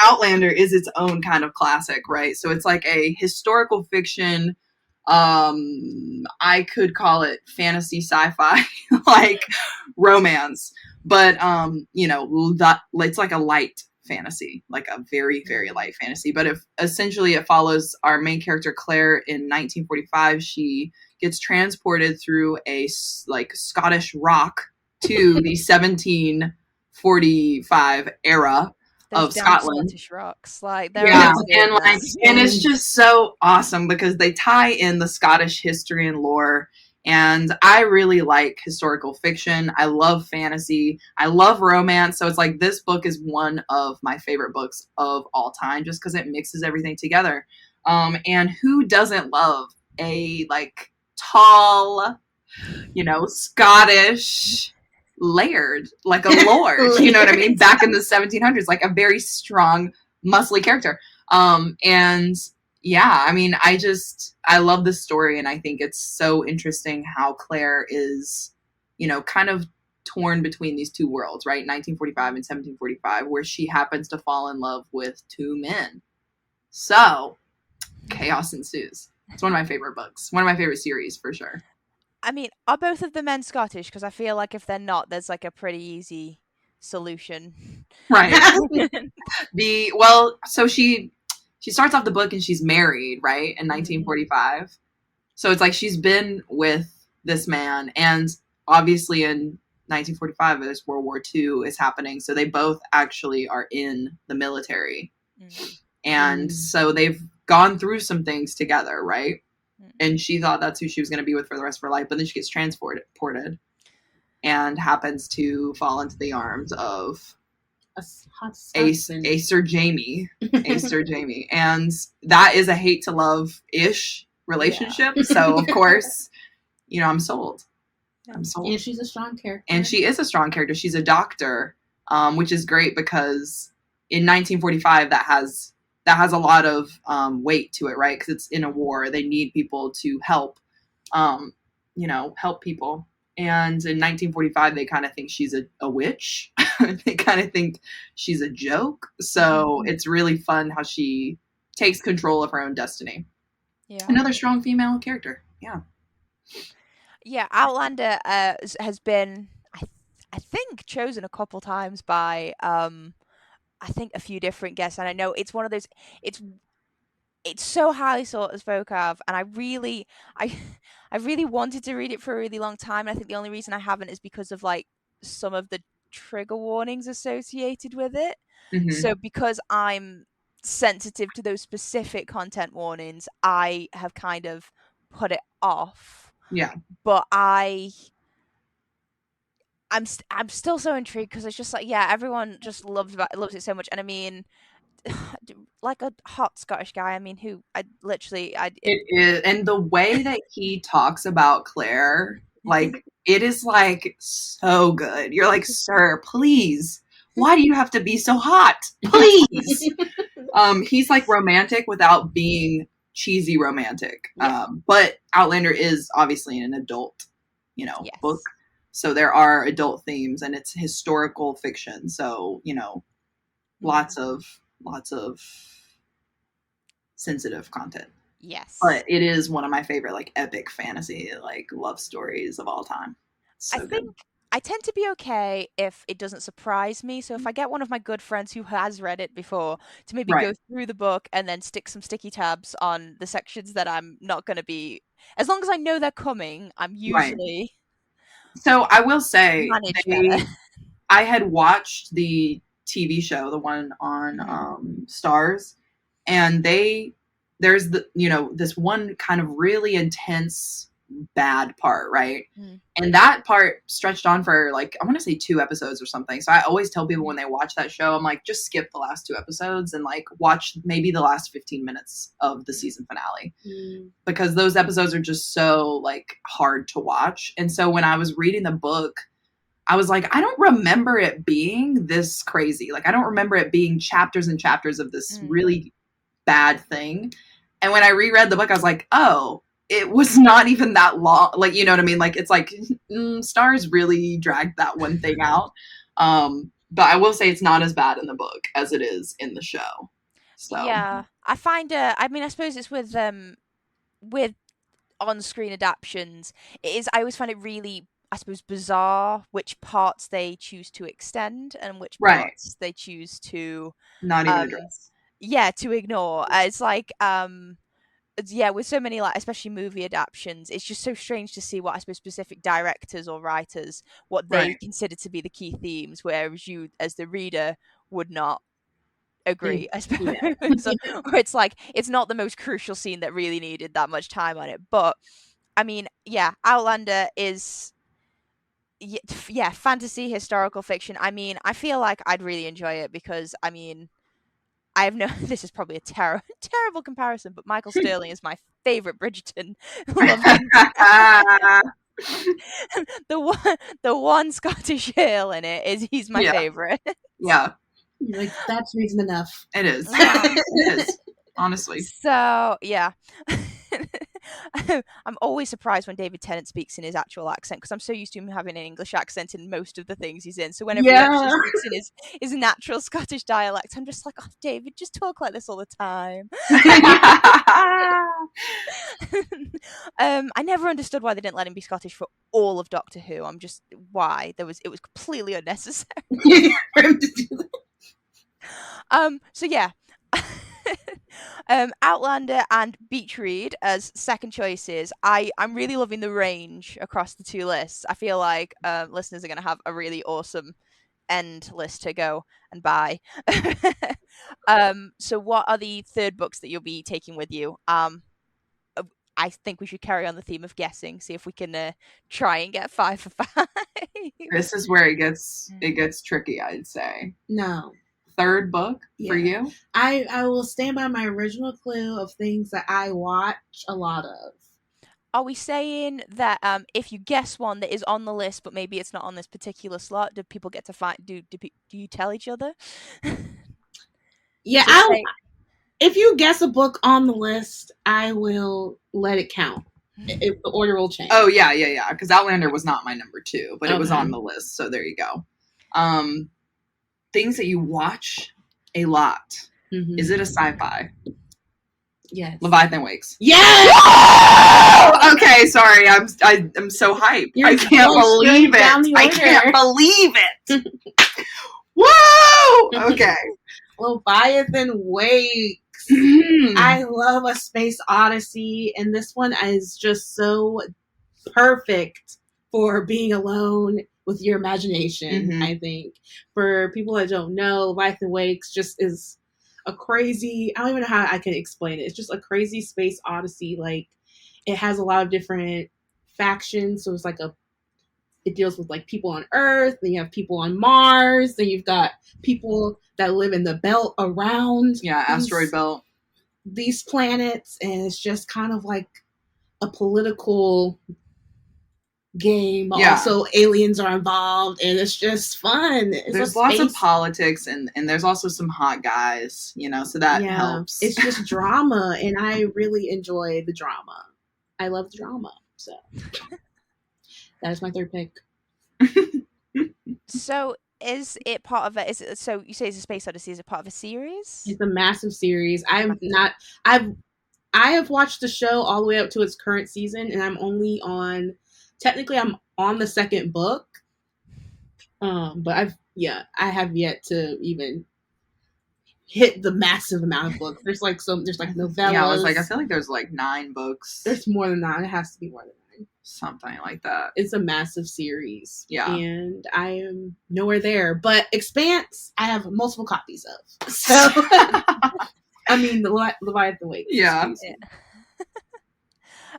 Outlander is its own kind of classic, right? So it's like a historical fiction, I could call it fantasy sci-fi, like romance. But, it's like a light fantasy, like a very, very light fantasy. But essentially it follows our main character, Claire, in 1945. She gets transported through a Scottish rock to the 1745 era of Scotland. Scottish rocks, and it's just so awesome because they tie in the Scottish history and lore. And I really like historical fiction. I love fantasy. I love romance. So it's like this book is one of my favorite books of all time just because it mixes everything together. And who doesn't love a tall, Scottish layered, like a lord, you know what I mean? Back in the 1700s, like a very strong, muscly character. And yeah, I mean, I love this story, and I think it's so interesting how Claire is, kind of torn between these two worlds, right? 1945 and 1745, where she happens to fall in love with two men. So, chaos ensues. It's one of my favorite books. One of my favorite series, for sure. I mean, are both of the men Scottish? Because I feel like if they're not, there's like a pretty easy solution. Right. So she starts off the book and she's married, right, in 1945. So it's like she's been with this man, and obviously in 1945, there's World War II is happening. So they both actually are in the military. And so they've gone through some things together, right? And she thought that's who she was going to be with for the rest of her life. But then she gets transported and happens to fall into the arms of a Sir Jamie. A Sir Jamie. And that is a hate to love-ish relationship. Yeah. So, of course, I'm sold. I'm sold. And she's a strong character. And she is a strong character. She's a doctor, which is great because in 1945, that has a lot of weight to it, right? Because it's in a war. They need people to help, help people. And in 1945, they kind of think she's a witch. They kind of think she's a joke. So it's really fun how she takes control of her own destiny. Yeah. Another strong female character. Yeah. Yeah, Outlander has been, I think, chosen a couple times by I think a few different guests, and I know it's one of those. It's so highly sought spoken of, and I really wanted to read it for a really long time. And I think the only reason I haven't is because of some of the trigger warnings associated with it. So because I'm sensitive to those specific content warnings, I have kind of put it off. Yeah, but I'm still so intrigued because it's just everyone just loves it so much. And I mean, like a hot Scottish guy, I mean, it is. And the way that he talks about Claire, it is so good. You're like, sir, please, why do you have to be so hot? Please. He's romantic without being cheesy romantic. Yeah. But Outlander is obviously an adult, book. So there are adult themes, and it's historical fiction. So, lots of sensitive content. Yes. But it is one of my favorite, epic fantasy, love stories of all time. So I think I tend to be okay if it doesn't surprise me. So if I get one of my good friends who has read it before to maybe go through the book and then stick some sticky tabs on the sections that I'm not going to be, as long as I know they're coming, I'm usually... So I will say, I had watched the TV show, the one on Stars, and there's this one kind of really intense bad part, right? And that part stretched on for I want to say 2 episodes or something. So I always tell people when they watch that show, I'm like, just skip the last 2 episodes and watch maybe the last 15 minutes of the season finale, because those episodes are just so hard to watch. And so when I was reading the book, I was like, I don't remember it being this crazy. I don't remember it being chapters and chapters of this really bad thing. And when I reread the book, I was like, oh, it was not even that long. Like, you know what I mean? Like, it's like Stars really dragged that one thing out. But I will say it's not as bad in the book as it is in the show. So Yeah, I find I mean, I suppose it's with on-screen adaptions. It is. I always find it really, I suppose, bizarre which parts they choose to extend and which right, parts they choose to, not even um, address. yeah, to ignore. It's like, yeah, with so many like, especially movie adaptions, it's just so strange to see what I suppose specific directors or writers what they Right. consider to be the key themes, whereas you, as the reader, would not agree, I suppose. Yeah. Or it's like it's not the most crucial scene that really needed that much time on it. But I mean, yeah, Outlander is yeah, fantasy historical fiction. I mean, I feel like I'd really enjoy it because I mean, I have no this is probably a terrible comparison, but Michael Sterling is my favorite Bridgerton. Love him. The one Scottish Earl in it is he's my Yeah. favorite. Yeah. You're like, that's reason enough. It is. Yeah. It is. Honestly. So yeah. I'm always surprised when David Tennant speaks in his actual accent because I'm so used to him having an English accent in most of the things he's in. So whenever he actually speaks in his natural Scottish dialect, I'm just like, oh, David, just talk like this all the time. I never understood why they didn't let him be Scottish for all of Doctor Who. I'm just why it was completely unnecessary. So yeah. Outlander and Beach Read as second choices. I'm really loving the range across the two lists. I feel like listeners are going to have a really awesome end list to go and buy. So what are the third books that you'll be taking with you? I think we should carry on the theme of guessing, see if we can try and get 5 for 5. This is where it gets tricky, I'd say. No. Third book for you? I will stand by my original clue of things that I watch a lot of. Are we saying that if you guess one that is on the list, but maybe it's not on this particular slot, do people get to find? Do you tell each other? Yeah, So if you guess a book on the list, I will let it count. If the order will change. Oh yeah. Because Outlander was not my number 2, but it was on the list. So there you go. Things that you watch a lot. Mm-hmm. Is it a sci-fi? Yes. Leviathan Wakes. Yes! Okay, sorry. I'm so hyped. I can't believe it. I can't believe it. Whoa! Okay. Leviathan Wakes. I love A Space Odyssey, and this one is just so perfect for being alone with your imagination. Mm-hmm. I think for people that don't know, Leviathan Wakes just is a crazy, I don't even know how I can explain it. It's just a crazy space odyssey. Like, it has a lot of different factions. So it's like it deals with like people on Earth, then you have people on Mars, then you've got people that live in the belt around. Yeah, asteroid belt. These planets, and it's just kind of like a political game. Yeah. Also, aliens are involved, and it's just fun. There's lots of politics, and there's also some hot guys, so that helps. It's just drama, and I really enjoy the drama. I love drama, so that is my third pick. So is it part of it? So you say it's a Space Odyssey? Is it part of a series? It's a massive series. I have watched the show all the way up to its current season, and I'm on the second book. But I have yet to even hit the massive amount of books. There's like novellas. Yeah, I was like, I feel like there's like 9 books. There's more than 9. It has to be more than 9. Something like that. It's a massive series. Yeah. And I am nowhere there. But Expanse, I have multiple copies of. So, I mean, the Leviathan Wakes. Yeah.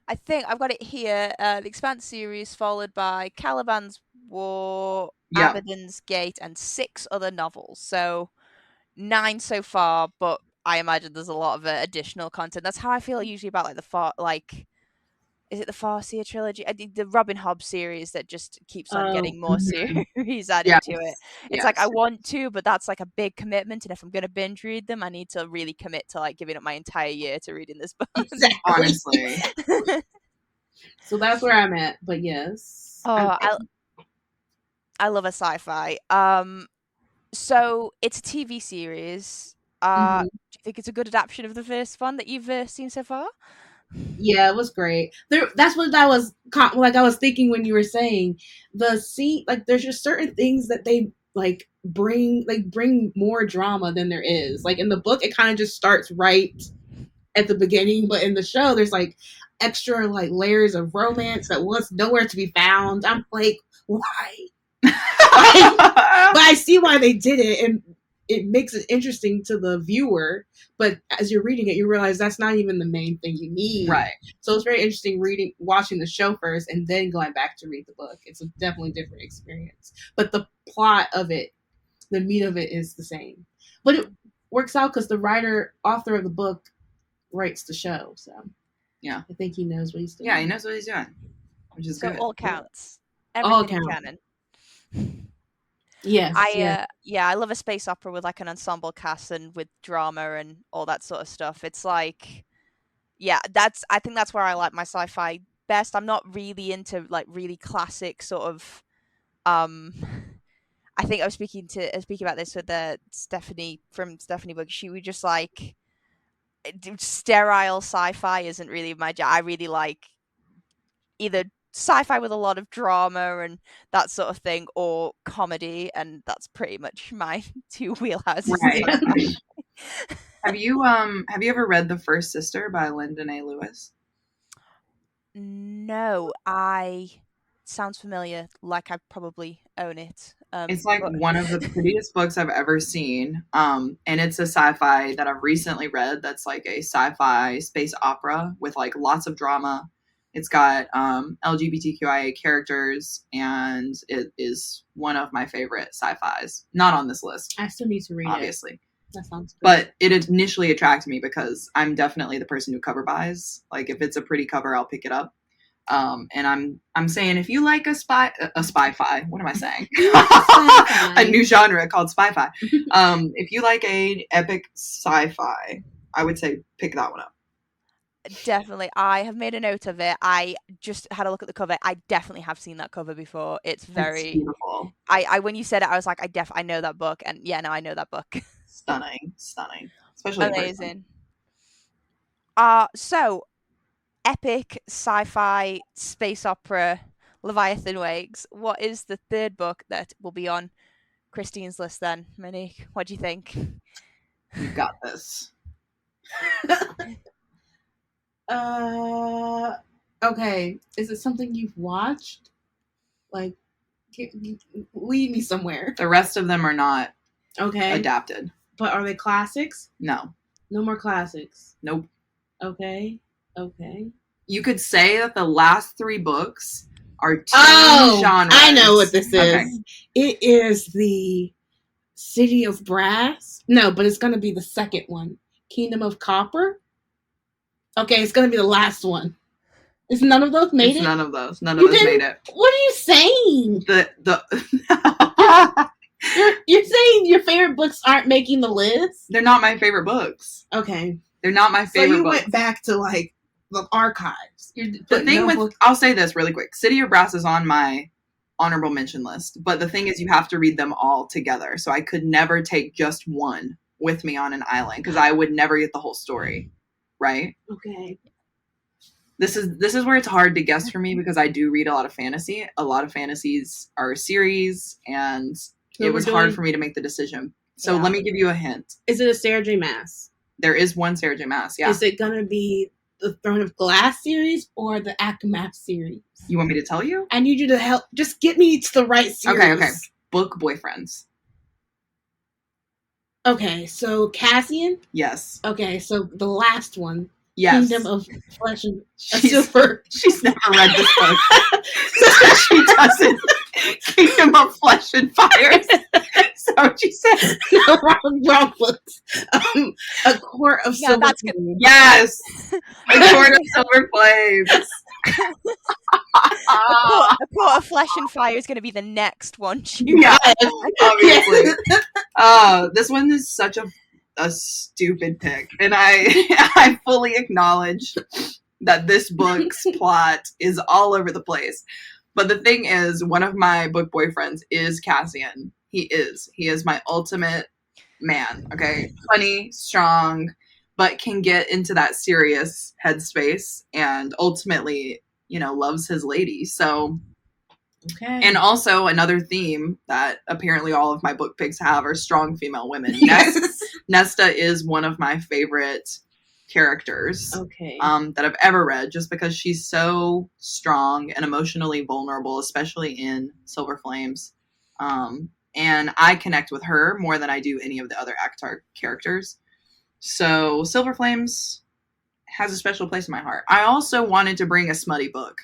I think I've got it here. The Expanse series, followed by Caliban's War, Abaddon's Gate, and 6 other novels. So 9 so far, but I imagine there's a lot of additional content. That's how I feel usually about like is it the Farseer trilogy? The Robin Hobb series that just keeps on getting more mhm. series added Yes. to it. It's like I Yes. want to, but that's like a big commitment, and if I'm going to binge read them, I need to really commit to like giving up my entire year to reading this book. Exactly. Honestly. So that's where I'm at. But yes. Oh, I love a sci-fi. So it's a TV series. Mhm. Do you think it's a good adaptation of the first one that you've seen so far? Yeah, it was great. That's what I was like. I was thinking when you were saying the scene. Like, there's just certain things that they bring more drama than there is. Like in the book, it kind of just starts right at the beginning, but in the show, there's like extra like layers of romance that was nowhere to be found. I'm like, why? But I see why they did it, and it makes it interesting to the viewer. But as you're reading it, you realize that's not even the main thing you need. Right. So it's very interesting watching the show first, and then going back to read the book. It's a definitely different experience. But the plot of it, the meat of it, is the same. But it works out because the author of the book, writes the show. So yeah, I think he knows what he's doing. Yeah, he knows what he's doing, which is so good. all counts. All Everything in counts. canon. Yes. I love a space opera with like an ensemble cast and with drama and all that sort of stuff. It's like, yeah, I think that's where I like my sci-fi best. I'm not really into like really classic sort of. I think I was speaking about this with Stephanie from Stephanie Book. She was just like, sterile sci-fi isn't really my jam. I really like either sci-fi with a lot of drama and that sort of thing, or comedy, and that's pretty much my two wheelhouses. Right. Have you ever read The First Sister by Lyndon A. Lewis? No, sounds familiar, like I probably own it. It's like one of the prettiest books I've ever seen. And it's a sci-fi that I've recently read that's like a sci-fi space opera with like lots of drama. It's got LGBTQIA characters, and it is one of my favorite sci-fis. Not on this list. I still need to read obviously. It. That sounds good. But it initially attracted me because I'm definitely the person who cover buys. Like if it's a pretty cover, I'll pick it up. And I'm saying if you like a spy-fi, what am I saying? A new genre called spy-fi. If you like a epic sci-fi, I would say pick that one up. Definitely. I have made a note of it. I just had a look at the cover. I definitely have seen that cover before. It's very beautiful. I when you said it, I was like, I know that book, and yeah, no, I know that book. Stunning. Especially amazing. So epic sci-fi space opera Leviathan Wakes. What is the third book that will be on Christine's list then, Monique? What do you think? You got this. Okay. Is it something you've watched? Like, lead me somewhere. The rest of them are not adapted. But are they classics? No. No more classics? Nope. Okay. You could say that the last 3 books are 2 genres. I know what this is. Okay. It is the City of Brass. No, but it's going to be the second one. Kingdom of Copper. Okay, it's going to be the last one. Is none of those made it? None of those. None of those made it. What are you saying? You're saying your favorite books aren't making the list? They're not my favorite books. Okay. They're not my favorite books. So you went back to like the archives. I'll say this really quick. City of Brass is on my honorable mention list, but the thing is you have to read them all together. So I could never take just one with me on an island because I would never get the whole story. Right? Okay. This is where it's hard to guess for me because I do read a lot of fantasy. A lot of fantasies are series, and it was hard for me to make the decision. So let me give you a hint. Is it a Sarah J. Maas? There is one Sarah J. Maas, yeah. Is it going to be the Throne of Glass series or the Akamath series? You want me to tell you? I need you to help. Just get me to the right series. Okay. Book Boyfriends. Okay, so Cassian? Yes. Okay, so the last one. Yes. Kingdom of Flesh and Silver. She's never read this book. She doesn't. Kingdom of Flesh and Fire. So she said. No, wrong books. A Court of Silver. That's good. Yes. A Court of Silver Flames. A Court of Flesh and Fire is going to be the next one. Yeah, obviously. This one is such a stupid pick, and I fully acknowledge that this book's plot is all over the place. But the thing is, one of my book boyfriends is Cassian. He is my ultimate man. Okay, funny, strong, but can get into that serious headspace, and ultimately, loves his lady. So. Okay. And also another theme that apparently all of my book picks have are strong female women. Yes. Nesta is one of my favorite characters that I've ever read, just because she's so strong and emotionally vulnerable, especially in Silver Flames. And I connect with her more than I do any of the other ACOTAR characters. So Silver Flames has a special place in my heart. I also wanted to bring a smutty book.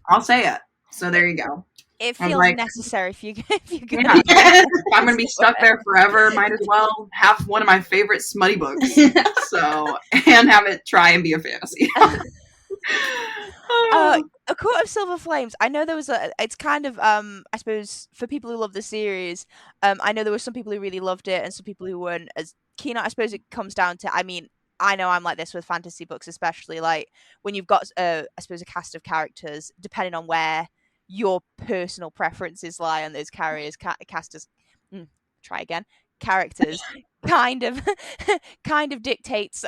I'll say it. So there you go. It feels necessary if you're going to... Yeah. I'm going to be stuck there forever. Might as well have one of my favorite smutty books. And have it try and be a fantasy. A Court of Silver Flames. I know there was it's kind of, I suppose, for people who love the series, I know there were some people who really loved it and some people who weren't as keen. I suppose it comes down to, I know I'm like this with fantasy books, especially like when you've got, I suppose, a cast of characters, depending on where your personal preferences lie on those characters, characters kind of dictates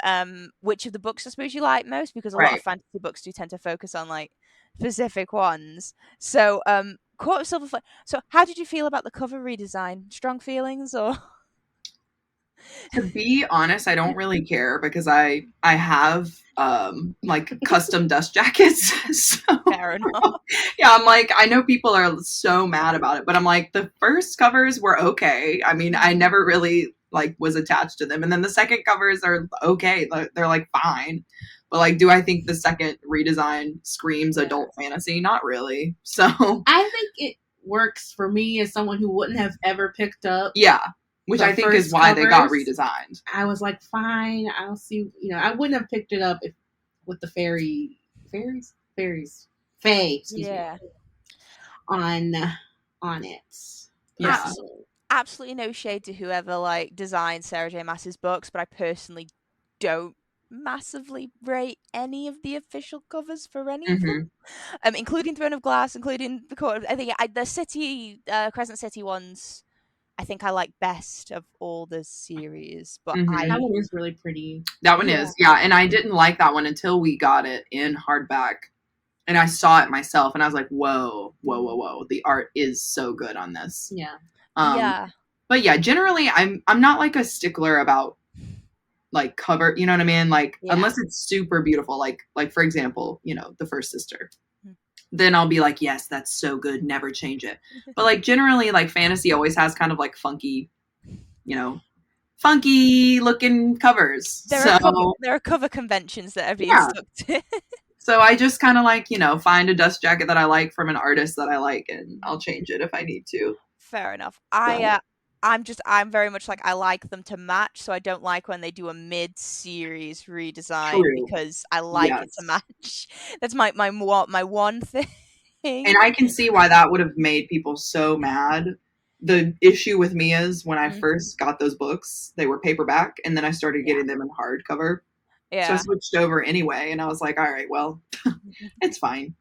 which of the books I suppose you like most, because a lot of fantasy books do tend to focus on like specific ones. So Court of Silver Flame. So how did you feel about the cover redesign? Strong feelings or? To be honest, I don't really care because I have like custom dust jackets. So, fair enough. Yeah, I'm like, I know people are so mad about it, but I'm like, the first covers were okay. I never really like was attached to them, and then the second covers are okay. They're like fine, but like, do I think the second redesign screams adult fantasy? Not really. So I think it works for me as someone who wouldn't have ever picked up. Yeah. Which I think is why they got redesigned. I was like, fine, I'll see. I wouldn't have picked it up with the fae, on it. Yeah. Absolutely no shade to whoever like designed Sarah J. Maas's books, but I personally don't massively rate any of the official covers for any of them, including Throne of Glass, including the Court. I think the City, Crescent City ones, I think I like best of all the series, but that one is really pretty. That one is, yeah. And I didn't like that one until we got it in hardback, and I saw it myself, and I was like, "Whoa, whoa, whoa, whoa! The art is so good on this." Yeah. But yeah, generally, I'm not like a stickler about like cover. You know what I mean? Like unless it's super beautiful, like for example, The First Sister. Then I'll be like, yes, that's so good. Never change it. But like generally, like fantasy always has kind of like funky looking covers. There are cover conventions that are being stuck to. So I just kind of like, find a dust jacket that I like from an artist that I like, and I'll change it if I need to. Fair enough. I'm very much like, I like them to match, so I don't like when they do a mid-series redesign. True. Because I like it to match. That's my one thing. And I can see why that would have made people so mad. The issue with me is when I first got those books, they were paperback, and then I started getting them in hardcover. Yeah. So I switched over anyway, and I was like, all right, well, it's fine.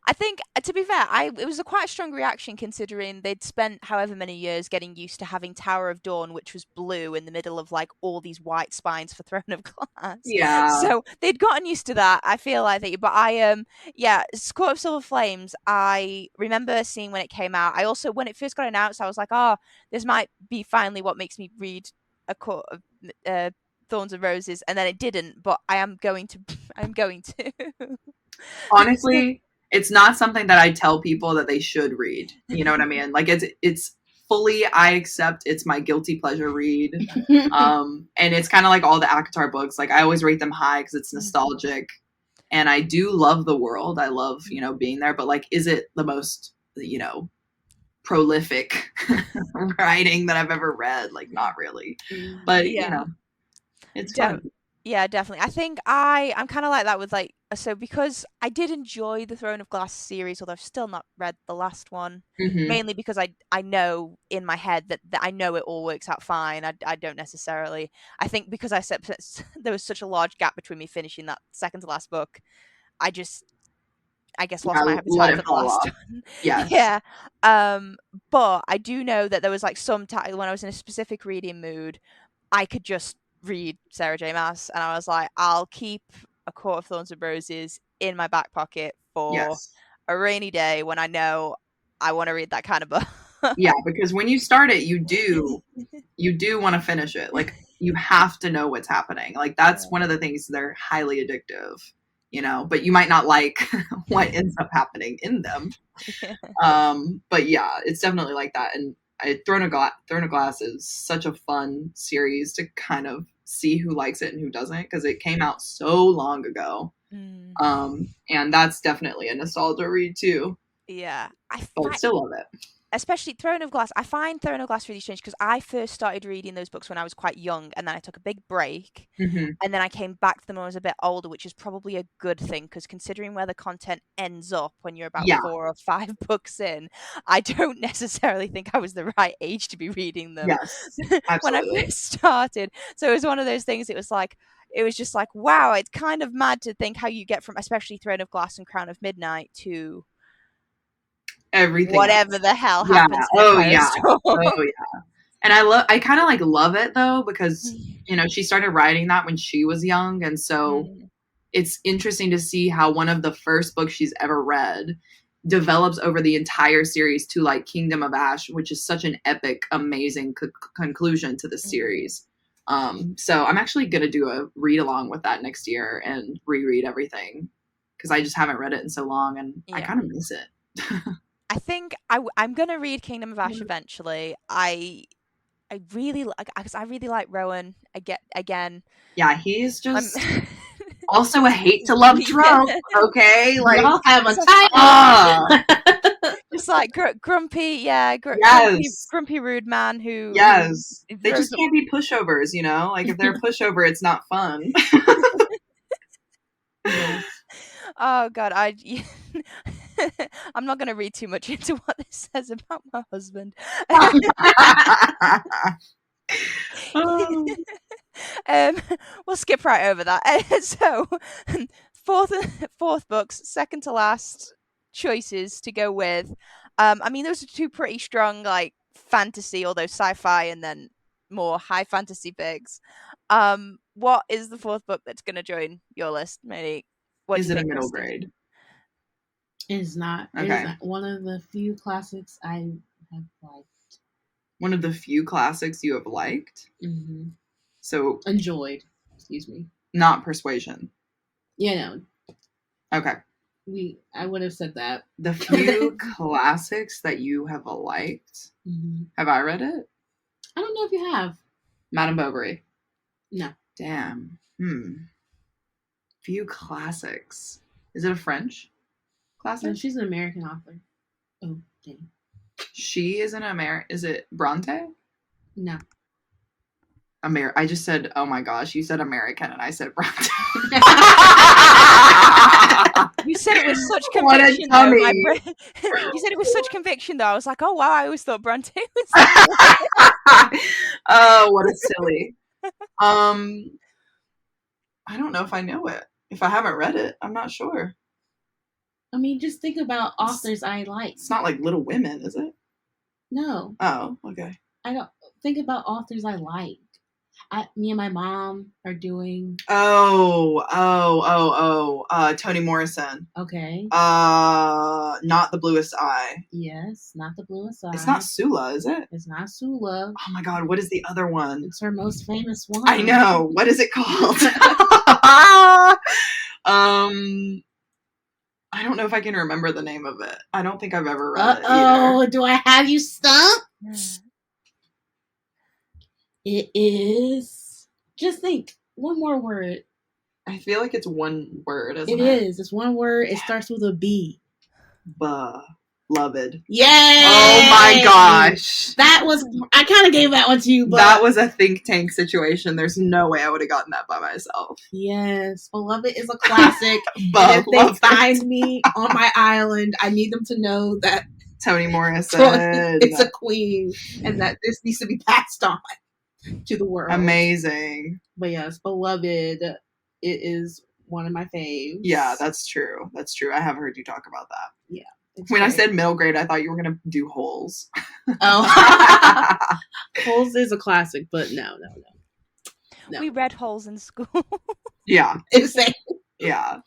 I think, to be fair, it was a quite strong reaction considering they'd spent however many years getting used to having Tower of Dawn, which was blue in the middle of like all these white spines for Throne of Glass. Yeah. So they'd gotten used to that. I feel like that. But Court of Silver Flames, I remember seeing when it came out. I also, when it first got announced, I was like, oh, this might be finally what makes me read a Court of Thorns and Roses, and then it didn't. But I'm going to. Honestly. It's not something that I tell people that they should read. You know what I mean? Like it's fully, I accept it's my guilty pleasure read. And it's kind of like all the ACOTAR books. Like I always rate them high because it's nostalgic. And I do love the world. I love, being there. But like, is it the most, prolific writing that I've ever read? Like not really. But, it's fun. Yeah, definitely. I think I'm kind of like that with like so because I did enjoy the Throne of Glass series, although I've still not read the last one, Hmm. mainly because I know in my head that I know it all works out fine. I don't necessarily. I think because I said there was such a large gap between me finishing that second to last book, I just I guess lost Yeah, my let appetite it for the fall last off. one. Yes. Yeah. But I do know that there was like some time when I was in a specific reading mood, I could just read Sarah J. Maas, and I was like, I'll keep A Court of Thorns and Roses in my back pocket for Yes. a rainy day when I know I want to read that kind of book. Yeah, because when you start it, you do want to finish it. Like you have to know what's happening. Like that's one of the things they're highly addictive, you know, but you might not like what ends up happening in them. Yeah. But yeah, it's definitely like that. And Throne of Glass is such a fun series to kind of see who likes it and who doesn't because it came out so long ago. Mm, And that's definitely a nostalgia read too. yeah. But still love it. Especially Throne of Glass. I find Throne of Glass really strange because I first started reading those books when I was quite young, and then I took a big break, Hmm. and then I came back to them when I was a bit older, which is probably a good thing because considering where the content ends up when you're about Yeah. 4 or 5 books in, I don't necessarily think I was the right age to be reading them Yes. when I Absolutely. first started. So it was one of those things. It was just like, wow, it's kind of mad to think how you get from especially Throne of Glass and Crown of Midnight to Everything whatever else. the hell Yeah. happens in Oh Empire yeah. Storm. Oh yeah. And I kind of like love it though because you know she started writing that when she was young, and so Mm, it's interesting to see how one of the first books she's ever read develops over the entire series to like Kingdom of Ash, which is such an epic, amazing conclusion to the mm, series. So I'm actually gonna do a read along with that next year and reread everything because I just haven't read it in so long and I yeah. kind of miss it. I think I'm gonna read Kingdom of Ash eventually. I really like because I really like Rowan again. Yeah, he's I'm just also a hate to love yeah, trope. Okay, We like all have a just like, ah, just like grumpy, yeah, yes. grumpy rude man who Yes. They throws just up. can't be pushovers, you know? Like if they're a pushover, it's not fun. Yes. Oh God, I'm not gonna read too much into what this says about my husband. Oh. um, we'll skip right over that. So, fourth fourth books, second to last choices to go with. I mean, those are two pretty strong like fantasy, although sci-fi, and then more high fantasy picks. What is the fourth book that's going to join your list, Monique? What do Is you it a think, middle Christine? grade? It is not. It is Okay. not one of the few classics I have liked. One of the few classics you have liked. Mm-hmm. So Enjoyed. Excuse me. not Persuasion. Yeah, no. Okay. I would have said that. The few classics that you have liked. Mm-hmm. Have I read it? I don't know if you have. Madame Bovary. No. Damn. Few classics. Is it a French classic? No, she's an American author. Oh, dang. She is an American. Is it Bronte? No. I just said, oh my gosh, you said American and I said Bronte. You said it with such What a conviction, though. dummy. You said it with such conviction, though. I was like, oh wow, I always thought Bronte was. Oh, what a silly. I don't know if I know it. If I haven't read it, I'm not sure. I mean, just think about authors I like. It's not like Little Women, is it? No. Oh, okay. I don't think about authors I like. Me and my mom are doing. Toni Morrison. Okay. Not the Bluest Eye. Yes, not the Bluest Eye. It's not Sula, is it? It's not Sula. Oh my god, what is the other one? It's her most famous one. I know. What is it called? I don't know if I can remember the name of it. I don't think I've ever read it either. Do I have you stumped? It is. Just think. One more word. I feel like it's one word, isn't it? It is. It's one word. It starts with a B. Buh. Beloved. Yay! Oh my gosh. I kind of gave that one to you, but that was a think tank situation. There's no way I would have gotten that by myself. Yes, Beloved is a classic. And if they find me on my island, I need them to know that Toni Morrison is a queen and that this needs to be passed on to the world. Amazing. But yes, Beloved, it is one of my faves. Yeah, that's true. That's true. I have heard you talk about that. Yeah. When I said middle grade, I thought you were going to do Holes. Oh. Holes is a classic, but no. We read Holes in school. Yeah. Insane. Yeah.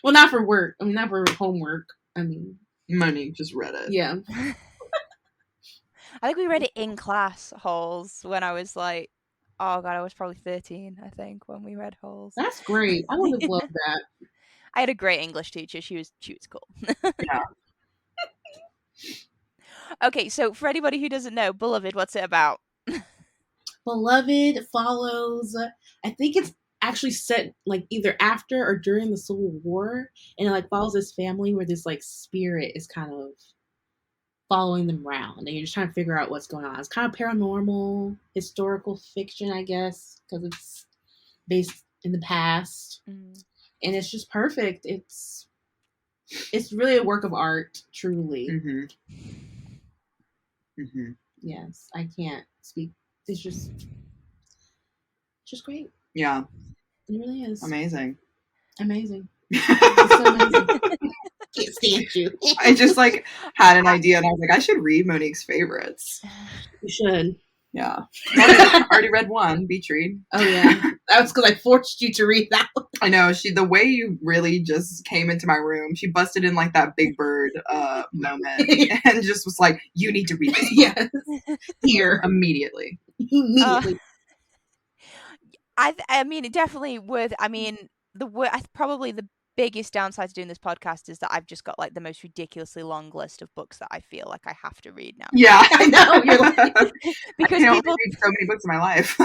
Well, not for work. I mean, not for homework. I mean, Monique just read it. Yeah. I think we read it in class, Holes, when I was like, oh god, I was probably 13, I think, when we read Holes. That's great. I would have loved that. I had a great English teacher. She was cool. Yeah. Okay, so for anybody who doesn't know, Beloved, what's it about? Beloved follows, I think it's actually set like either after or during the Civil War, and it like follows this family where this like spirit is kind of following them around, and you're just trying to figure out what's going on. It's kind of paranormal, historical fiction, I guess, because it's based in the past, and it's just perfect. It's really a work of art, truly. Yes, I can't speak. It's just great. Yeah. It really is. Amazing. It's so amazing. Can't stand you. I just like had an idea and I was like, I should read Monique's favorites. You should. Yeah. I already read one, Beach Read. Oh yeah. That was because I forced you to read that one. I know. The way you really just came into my room, she busted in like that Big Bird moment and just was like, you need to read this book. Yes. Here. Immediately. I mean, it definitely would. I mean, probably the biggest downside to doing this podcast is that I've just got like the most ridiculously long list of books that I feel like I have to read now. Yeah, I know. Because I people read so many books in my life.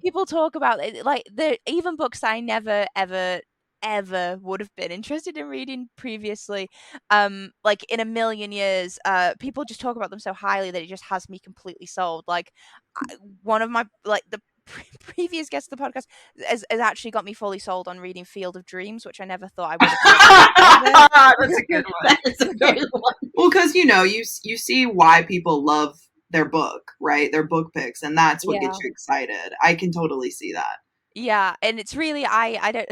People talk about it, like even books I never ever would have been interested in reading previously. Like in a million years, people just talk about them so highly that it just has me completely sold. Like one of my the previous guest of the podcast has actually got me fully sold on reading Field of Dreams, which I never thought I would have. That's a good one. That is a good one. Well, because you see why people love their book, right? Their book picks, and that's what gets you excited. I can totally see that. Yeah, and it's really I don't.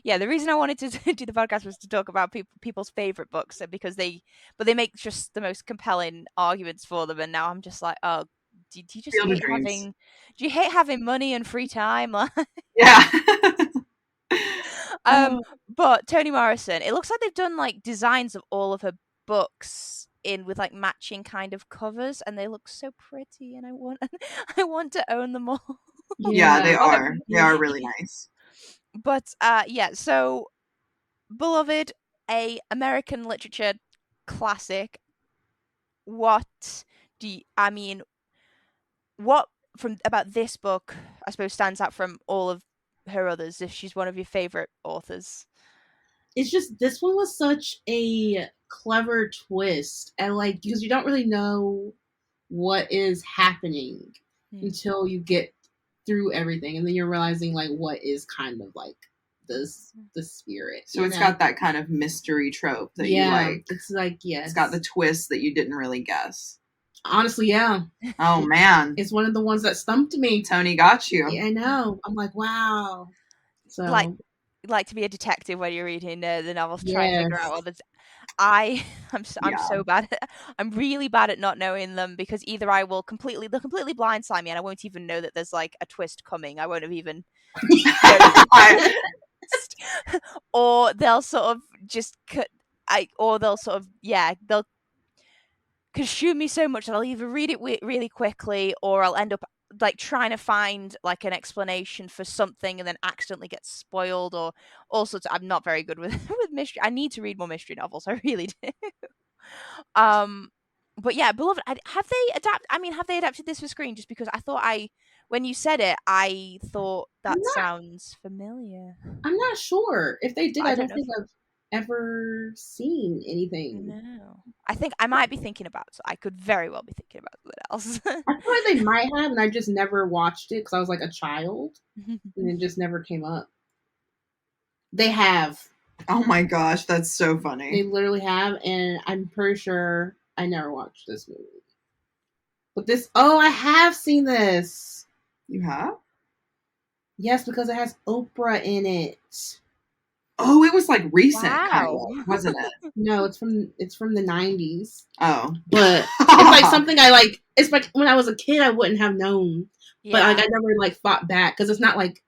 Yeah, the reason I wanted to do the podcast was to talk about people's favorite books, because they make just the most compelling arguments for them, and now I'm just like, oh. Do you just hate having money and free time? Yeah. But Toni Morrison, it looks like they've done like designs of all of her books with like matching kind of covers, and they look so pretty, and I want to own them all. Yeah, they are. They are really nice. But so Beloved, a American literature classic. What about this book, I suppose, stands out from all of her others, if she's one of your favorite authors? It's just, this one was such a clever twist, and like, because you don't really know what is happening until you get through everything, and then you're realizing like what is kind of like the spirit. So it's got that kind of mystery trope that you like. It's like, yes. It's got the twist that you didn't really guess. Honestly, yeah. Oh man, it's one of the ones that stumped me. Toni got you. Yeah, I know. I'm like, wow. So like to be a detective when you're reading the novels, to try and figure out others. I'm so bad. I'm really bad at not knowing them, because either they'll completely blindside me, and I won't even know that there's like a twist coming. I won't have even. Or they'll sort of just they'll consume me so much that I'll either read it really quickly, or I'll end up like trying to find like an explanation for something and then accidentally get spoiled, or all sorts of, I'm not very good with mystery. I need to read more mystery novels. I really do. But yeah, Beloved, have they adapted this for screen? Just because I thought when you said it, I thought that sounds familiar. I'm not sure if they did. I don't think ever seen anything. No. I think I might be thinking about, so I could very well be thinking about something else. I feel like they might have, and I just never watched it because I was like a child, and it just never came up. They have. Oh my gosh, that's so They funny. literally have, and I'm pretty sure I never watched this movie. But this, I have seen this. You have? Yes, because it has Oprah in it. Oh, it was like recent, kind Wow. of, wasn't it? No, it's from the 90s. Oh, But it's like something I like. It's like when I was a kid, I wouldn't have known. Yeah. But like I never like fought back because it's not like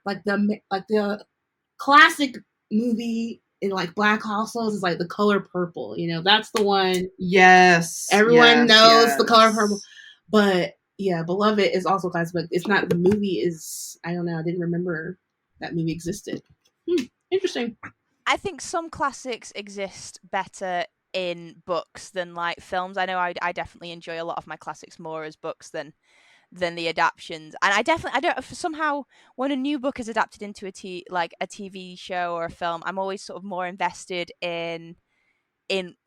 the classic movie in like Black Households is like The Color Purple. You know, that's the one. yes. Everyone yes, knows yes. The Color Purple. But yeah, Beloved is also classic, but it's not. The movie is. I don't know. I didn't remember that movie existed. Interesting. I think some classics exist better in books than like films. I know I definitely enjoy a lot of my classics more as books than the adaptions. And I don't somehow when a new book is adapted into a TV show or a film, I'm always sort of more invested in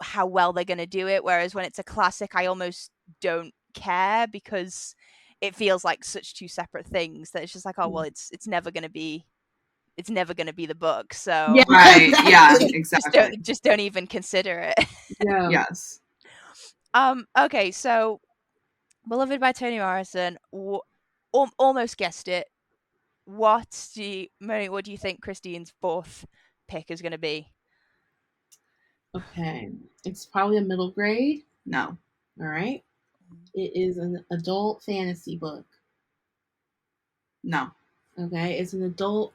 how well they're going to do it, whereas when it's a classic I almost don't care because it feels like such two separate things that it's just like, oh well, it's never going to be the book, so Yeah, Right. Yeah. exactly. Exactly. just don't even consider it. Yeah. Yes. Okay, so Beloved by Toni Morrison, almost guessed it. What do you think Christine's fourth pick is going to be? Okay. It's probably a middle grade. No. All right. It is an adult fantasy book. No. Okay. It's an adult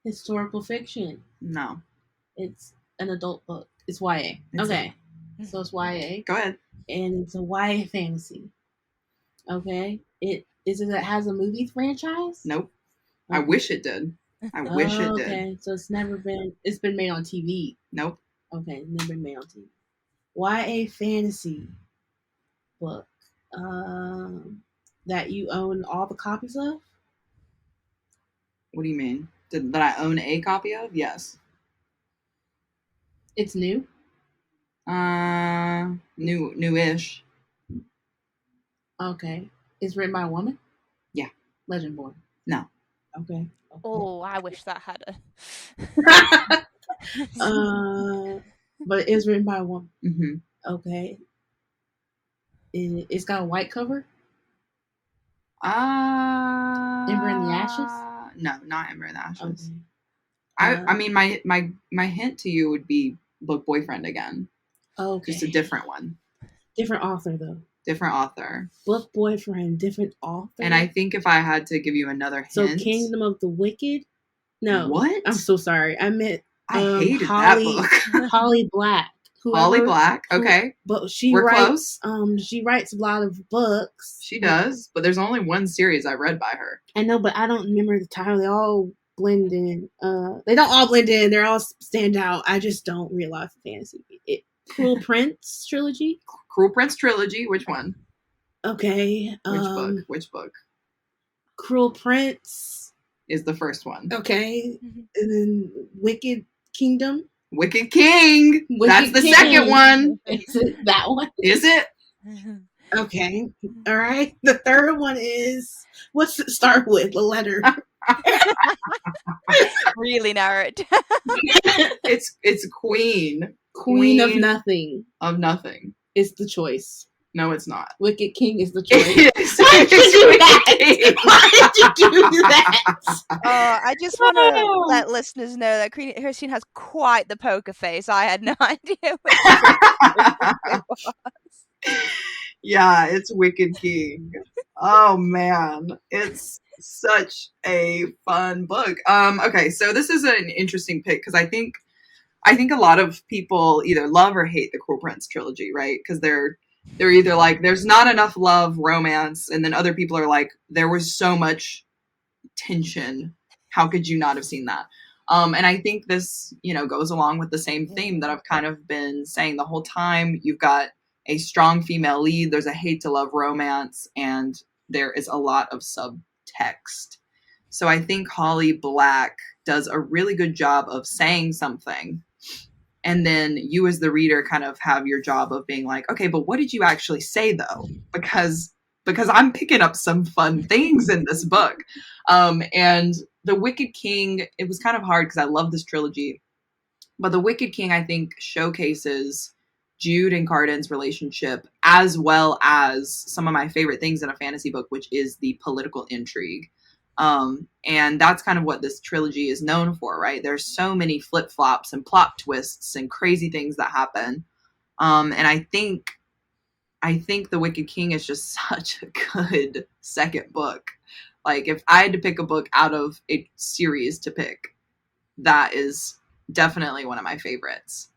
historical fiction. No. It's an adult book. It's YA. Okay. So it's YA. Go ahead. And it's a YA fantasy. Okay. It has a movie franchise? Nope. Okay. I wish it did. I wish it did. Okay. So it's been made on TV. Nope. Okay, never been made on TV. YA fantasy book that you own all the copies of? What do you mean? That I own a copy of? Yes. It's new? Newish. Okay. It's written by a woman? Yeah. Legendborn? No. Okay. Oh, I wish that had but it's written by a woman. Mm-hmm. Okay. It's got a white cover? Ember in the Ashes? No, not Ember in the Ashes. Okay. I mean, my hint to you would be Book Boyfriend again. Okay. Just a different one. Different author, though. Different author. Book Boyfriend, different author. And I think if I had to give you another hint. So Kingdom of the Wicked? No. What? I'm so sorry. I meant I hated that book. Holly Black. Holly Black. Okay. But she We're writes close. She writes a lot of books. She does, but there's only one series I read by her. I know, but I don't remember the title. They all blend in. They don't all blend in. They're all stand out. I just don't realize the fantasy. Cruel Prince trilogy? Cruel Prince trilogy. Which one? Okay. Which book? Cruel Prince is the first one. Okay. And then Wicked Kingdom. Wicked King. That's the second one. Is it that one? Is it? Okay. All right. The third one is, what's it start with? The letter. Really narrow it. It's Queen. Queen of Nothing. Of Nothing. Is the choice. No, it's not. Wicked King is the choice. Why did you do that? Why did you do that? I just want to let listeners know that Christine has quite the poker face. I had no idea which it was. Yeah, it's Wicked King. Oh man, it's such a fun book. Okay, so this is an interesting pick because I think a lot of people either love or hate the Cruel Prince trilogy, right? Because they're either like, there's not enough love, romance, and then other people are like, there was so much tension. How could you not have seen that? And I think this, goes along with the same theme that I've kind of been saying the whole time. You've got a strong female lead. There's a hate to love romance, and there is a lot of subtext. So I think Holly Black does a really good job of saying something And then you as the reader kind of have your job of being like, okay, but what did you actually say though? Because I'm picking up some fun things in this book. And The Wicked King, it was kind of hard because I love this trilogy. But The Wicked King, I think, showcases Jude and Cardan's relationship, as well as some of my favorite things in a fantasy book, which is the political intrigue. And that's kind of what this trilogy is known for, right? There's so many flip-flops and plot twists and crazy things that happen. And I think The Wicked King is just such a good second book. Like, if I had to pick a book out of a series to pick, that is definitely one of my favorites.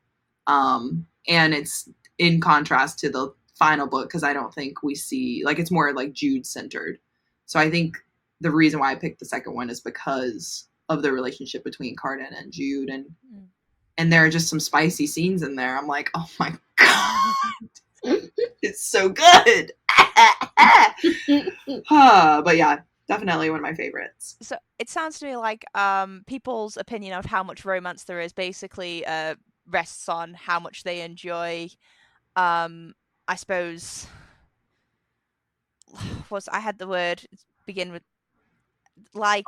And it's in contrast to the final book, because I don't think we see, like, it's more like Jude centered. So I think the reason why I picked the second one is because of the relationship between Cardan and Jude, and there are just some spicy scenes in there. I'm like, oh my god, it's so good. But yeah, definitely one of my favorites. So it sounds to me like people's opinion of how much romance there is basically rests on how much they enjoy. I suppose I had the word begin with like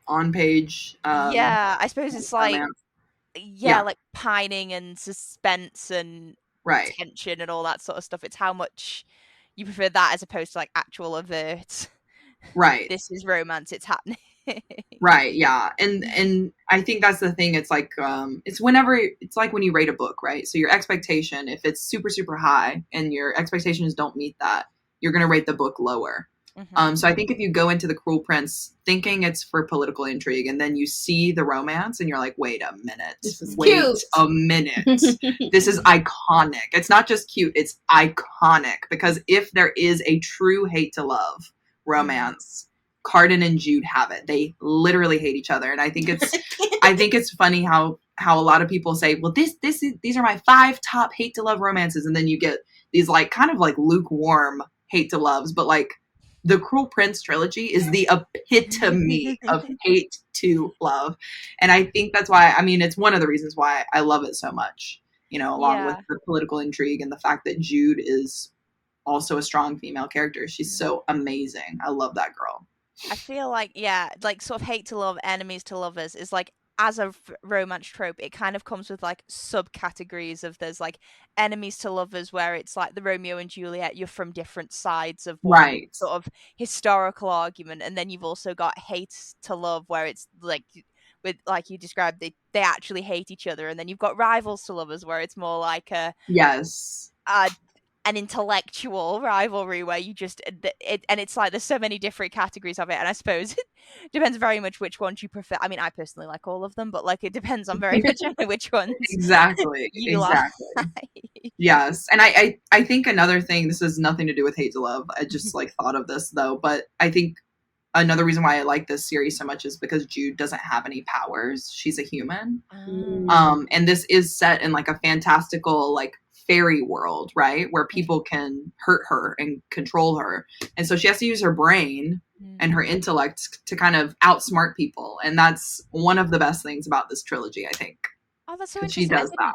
on page. Yeah, I suppose it's like romance. like pining and suspense and Right. tension and all that sort of stuff. It's how much you prefer that as opposed to like actual overt. Right. This is romance. It's happening. Right. Yeah. And I think that's the thing. It's like, it's like when you rate a book, right? So your expectation, if it's super, super high and your expectations don't meet that, you're going to rate the book lower. Mm-hmm. So I think if you go into The Cruel Prince thinking it's for political intrigue, and then you see the romance and you're like, wait a minute, a minute. This is iconic. It's not just cute. It's iconic, because if there is a true hate to love romance, Cardan and Jude have it. They literally hate each other. And I think it's funny how a lot of people say, well, these are my 5 top hate to love romances. And then you get these like kind of like lukewarm hate to loves, but like the Cruel Prince trilogy is the epitome of hate to love. And I think that's why, I mean, it's one of the reasons why I love it so much, along with the political intrigue and the fact that Jude is also a strong female character. She's so amazing. I love that girl. I feel like, like sort of hate to love, enemies to lovers is like, as a romance trope, it kind of comes with like subcategories of, there's like enemies to lovers where it's like the Romeo and Juliet, you're from different sides of one sort of historical argument, and then you've also got hate to love where it's like, with like you described, they actually hate each other, and then you've got rivals to lovers where it's more like an intellectual rivalry where you just and it's like there's so many different categories of it, and I suppose it depends very much which ones you prefer. I mean, I personally like all of them, but like it depends on very much on which ones exactly like. Yes. And I think another thing, this has nothing to do with hate to love, I just like thought of this though, but I think another reason why I like this series so much is because Jude doesn't have any powers. She's a human. And this is set in like a fantastical like fairy world, right, where people can hurt her and control her, and so she has to use her brain and her intellect to kind of outsmart people, and that's one of the best things about this trilogy, I think. Oh, that's so interesting. She does that.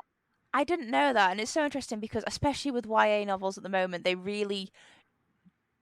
I didn't know that, and it's so interesting because especially with YA novels at the moment, they really,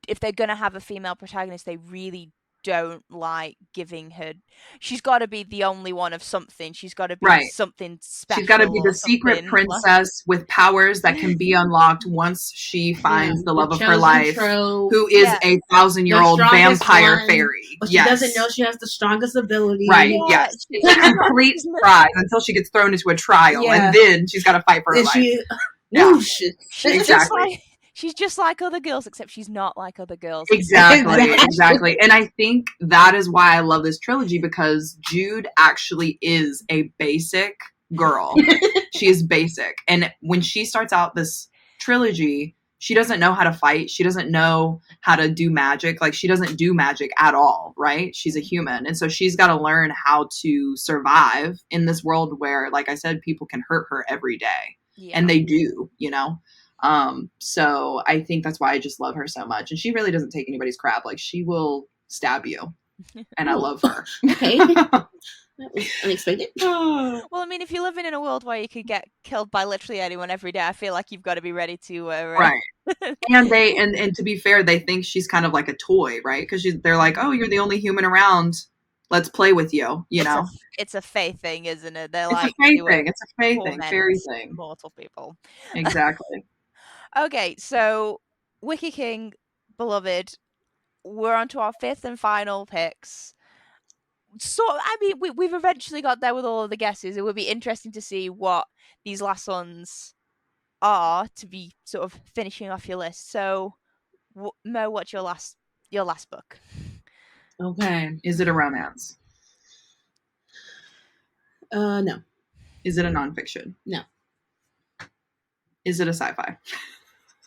if they're gonna have a female protagonist, they really don't like giving her, she's got to be the only one of something, she's got to be something special, she's got to be the secret princess with powers that can be unlocked once she finds the love of her life, who is a 1,000-year-old vampire fairy, but she doesn't know she has the strongest ability, yes, it's a complete surprise until she gets thrown into a trial, and then she's got to fight for her life. Exactly. She's just like other girls, except she's not like other girls. Exactly. And I think that is why I love this trilogy, because Jude actually is a basic girl. She is basic. And when she starts out this trilogy, she doesn't know how to fight. She doesn't know how to do magic. Like, she doesn't do magic at all, right? She's a human. And so she's got to learn how to survive in this world where, like I said, people can hurt her every day. Yeah. And they do, so I think that's why I just love her so much. And she really doesn't take anybody's crap. Like, she will stab you and I love her. Okay. That was unexpected. Well, I mean, if you're living in a world where you could get killed by literally anyone every day, I feel like you've got to be ready to right. And they and to be fair, they think she's kind of like a toy, right? Because they're like, oh, you're the only human around. Let's play with you. You know, it's a fae thing, isn't it? They're it's like a fae thing. It's a fae thing. Fairy thing. Mortal people. Exactly. Okay, so Wiki King, beloved, we're on to our fifth and final picks. So, I mean, we've eventually got there with all of the guesses. It would be interesting to see what these last ones are to be sort of finishing off your list. So, Mo, what's your last book? Okay. Is it a romance? No. Is it a nonfiction? No. Is it a sci-fi?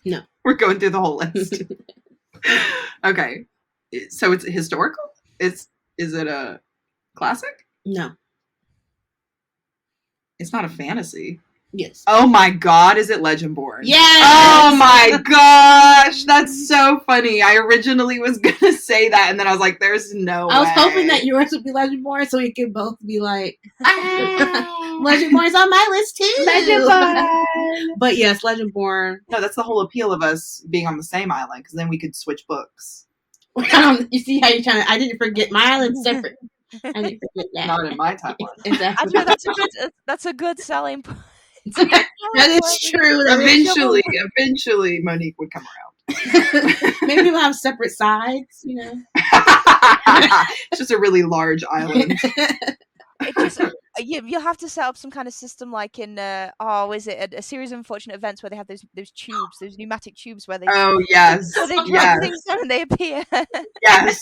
No. We're going through the whole list. Okay. So it's historical? Is it a classic? No. It's not a fantasy. Yes. Oh my God, is it Legendborn? Yes! Oh my gosh, that's so funny. I originally was gonna say that, and then I was like, there's no way. I was hoping that yours would be Legendborn, so we could both be like, Legendborn's on my list too! Legendborn! But yes, Legendborn. No, that's the whole appeal of us being on the same island, because then we could switch books. You see how you're trying to, I didn't forget, my island's separate. I didn't forget that. Not in my timeline. Exactly. I feel that's a good selling point. That is true. Eventually, Monique would come around. Maybe we'll have separate sides, you know. It's just a really large island. You'll have to set up some kind of system like in is it a series of unfortunate events where they have those tubes, those pneumatic tubes where they yes, where they drop things down and they appear. Yes.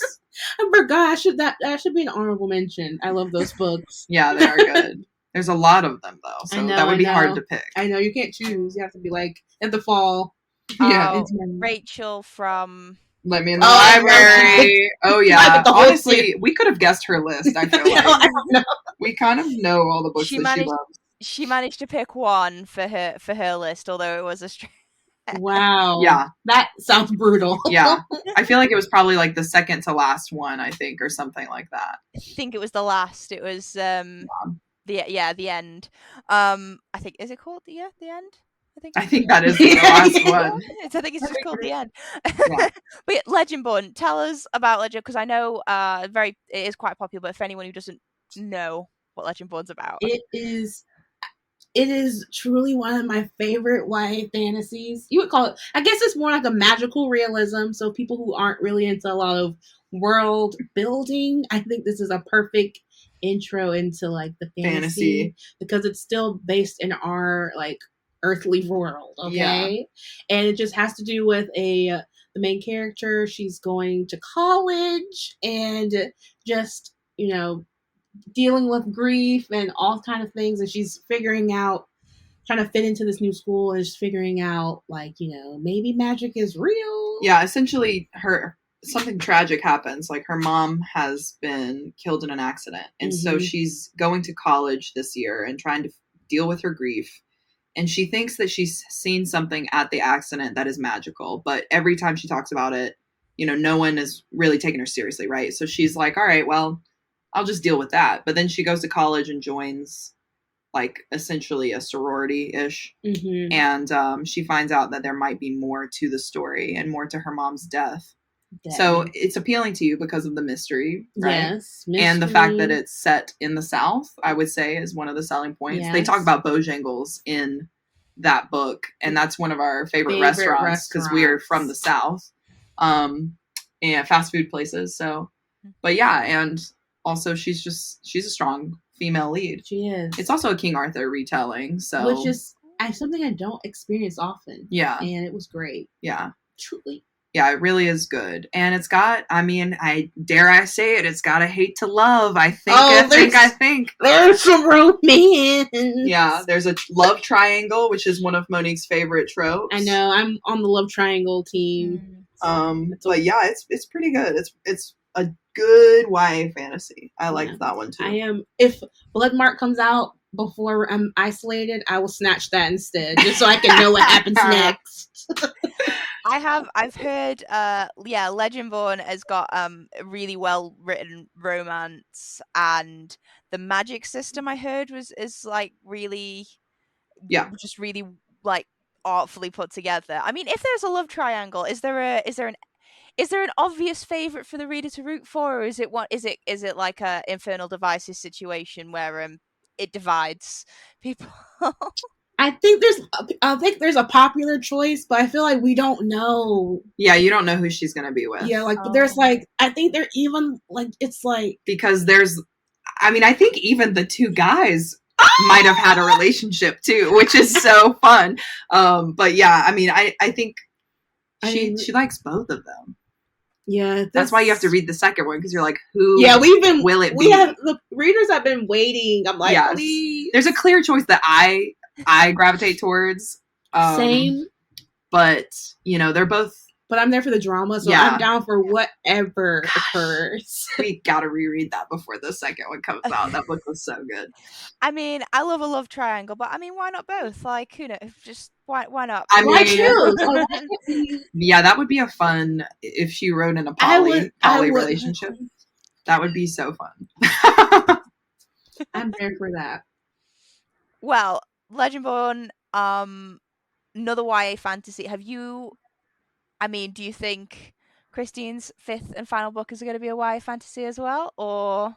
I forgot. That should be an honorable mention. I love those books. Yeah, they are good. There's a lot of them though, so that would be hard to pick. I know, you can't choose. You have to be like in the fall. Yeah, Rachel from Let Me in the Library. Oh yeah, honestly, we could have guessed her list. I feel like I don't know. We kind of know all the books she loves. She managed to pick one for her list, although it was a stretch. Wow. Yeah, that sounds brutal. Yeah, I feel like it was probably like the second to last one, I think, or something like that. I think it was the last. It was the end. I think, is it called the end? I think that is the last one. I think it's just called the end. Yeah. But yeah, Legendborn, tell us about Legend, because I know it is quite popular, but for anyone who doesn't know what Legendborn's about, it is truly one of my favorite YA fantasies. You would call it, I guess it's more like a magical realism. So people who aren't really into a lot of world building, I think this is a perfect intro into like the fantasy. Because it's still based in our like earthly world, okay? Yeah. And it just has to do with the main character. She's going to college and just, you know, dealing with grief and all kind of things, and she's figuring out, trying to fit into this new school, and just figuring out, like, you know, maybe magic is real. Yeah, essentially something tragic happens. Like her mom has been killed in an accident, and so she's going to college this year and trying to deal with her grief. And she thinks that she's seen something at the accident that is magical, but every time she talks about it, you know, no one is really taking her seriously, right? So she's like, all right, well, I'll just deal with that. But then she goes to college and joins like essentially a sorority-ish. Mm-hmm. And she finds out that there might be more to the story and more to her mom's death. So it's appealing to you because of the mystery, right? Yes. Mystery. And the fact that it's set in the South, I would say, is one of the selling points. Yes. They talk about Bojangles in that book, and that's one of our favorite restaurants because we are from the South. And fast food places. So, but yeah, and also she's a strong female lead. She is. It's also a King Arthur retelling, so which is something I don't experience often. Yeah, and it was great. Yeah, truly. Yeah, it really is good, and it's got. I mean, I say it. It's got a hate to love. I think there's some romance. Yeah, there's a love triangle, which is one of Monique's favorite tropes. I know. I'm on the love triangle team. But yeah, it's pretty good. It's a good YA fantasy. I liked that one too. I am. If Bloodmark comes out before I'm isolated, I will snatch that instead, just so I can know what happens next. I've heard Legendborn has got a really well written romance, and the magic system I heard is like really just really like artfully put together. I mean, if there's a love triangle, is there an obvious favorite for the reader to root for, or is it like a Infernal Devices situation where it divides people? I think there's a popular choice, but I feel like we don't know. Yeah, you don't know who she's gonna be with. Yeah, like, but there's like, I think they're even like, it's like, because I think even the two guys might have had a relationship too, which is so fun. But yeah, I mean, I think she likes both of them. Yeah, that's why you have to read the second one, because you're like, who? Yeah, will it be? The readers have been waiting. I'm like, yes. Please. There's a clear choice that I gravitate towards. Same, but they're both. But I'm there for the drama, so I'm down for whatever occurs. We gotta reread that before the second one comes out. That book was so good. I mean, I love a love triangle, but I mean, why not both? Like, who knows? Just why not? I mean, yeah, that would be a fun if she wrote in a poly relationship. That would be so fun. I'm there for that. Well, Legendborn, another YA fantasy. Do you think Christine's fifth and final book is going to be a YA fantasy as well, or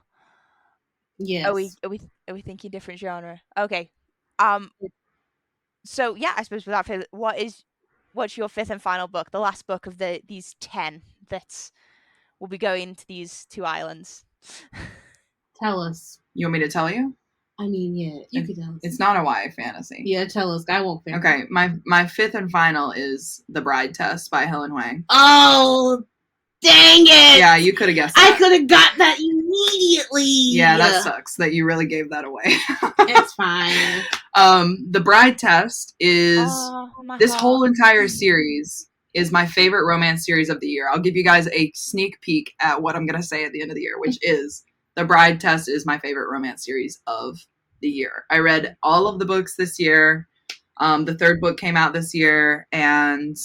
yes? Are we thinking different genre? Okay. So yeah, I suppose without fail, what's your fifth and final book, the last book of these 10 that will be going to these two islands? Tell us. You want me to tell you? I mean, yeah, you can tell us. It's not a YA fantasy. Yeah, tell us. I won't. Okay, my fifth and final is The Bride Test by Helen Wang. Oh, dang it! Yeah, you could have guessed that. I could have got that immediately. Yeah, that sucks that you really gave that away. It's fine. The Bride Test is this whole entire series is my favorite romance series of the year. I'll give you guys a sneak peek at what I'm going to say at the end of the year, which is The Bride Test is my favorite romance series of the year. I read all of the books this year. The third book came out this year, and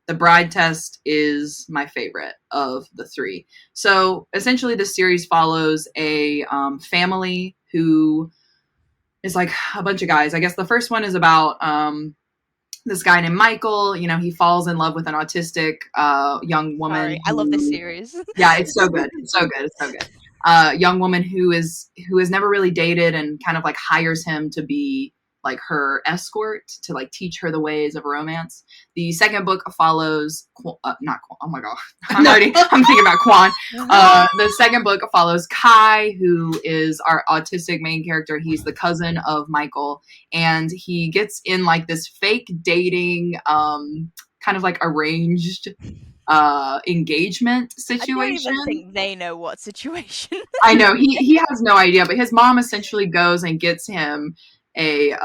The Bride Test is my favorite of the three. So essentially the series follows a family who is like a bunch of guys. I guess the first one is about this guy named Michael. He falls in love with an autistic young woman. Sorry, I love this series. Yeah, it's so good. It's so good. It's so good. Young woman who has never really dated and kind of like hires him to be like her escort to like teach her the ways of romance. The second book follows oh my god, I'm thinking about Quan. The second book follows Kai, who is our autistic main character. He's the cousin of Michael, and he gets in like this fake dating kind of like arranged engagement situation. I don't even think they know what situation. I know he has no idea, but his mom essentially goes and gets him a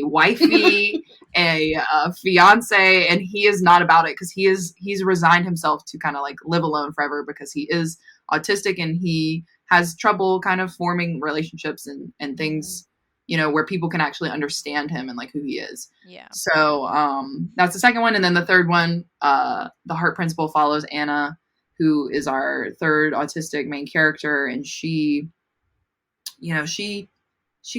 wifey, a fiance, and he is not about it because he's resigned himself to kind of like live alone forever because he is autistic and he has trouble kind of forming relationships and things, where people can actually understand him and like who he is. Yeah. So that's the second one. And then the third one, The Heart Principle, follows Anna, who is our third autistic main character. And she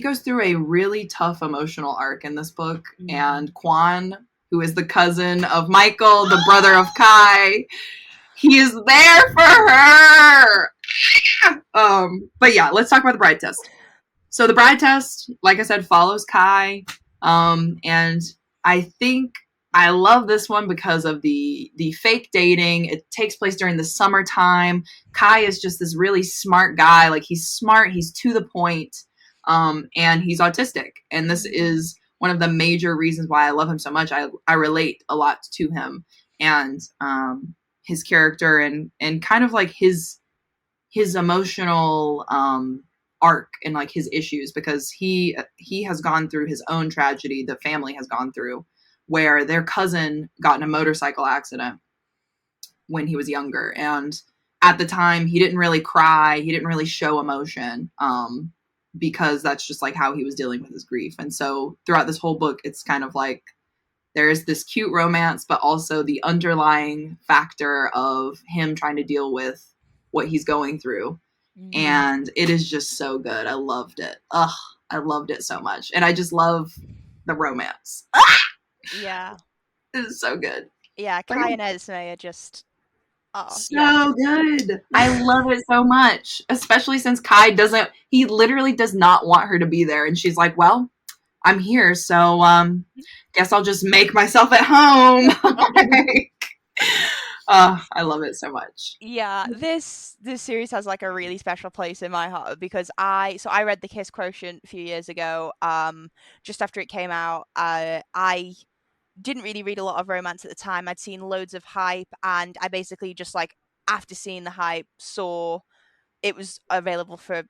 goes through a really tough emotional arc in this book. Mm-hmm. And Quan, who is the cousin of Michael, the brother of Kai, he is there for her. But yeah, let's talk about The Bride Test. So The Bride Test, like I said, follows Kai. And I think I love this one because of the fake dating. It takes place during the summertime. Kai is just this really smart guy. Like, he's smart. He's to the point. And he's autistic. And this is one of the major reasons why I love him so much. I relate a lot to him and his character and kind of like his emotional arc and like his issues, because he has gone through his own tragedy. The family has gone through where their cousin got in a motorcycle accident when he was younger. And at the time, he didn't really cry. He didn't really show emotion. Because that's just like how he was dealing with his grief. And so throughout this whole book, it's kind of like there's this cute romance, but also the underlying factor of him trying to deal with what he's going through. And it is just so good. I loved it. Ugh, I loved it so much. And I just love the romance. Yeah. It is so good. Yeah, Kai and Esme are just good. I love it so much. Especially since Kai he literally does not want her to be there. And she's like, well, I'm here, so guess I'll just make myself at home. I love it so much. Yeah, this series has like a really special place in my heart because I read The Kiss Quotient a few years ago, just after it came out. I didn't really read a lot of romance at the time. I'd seen loads of hype, and I basically just like after seeing the hype saw it was available for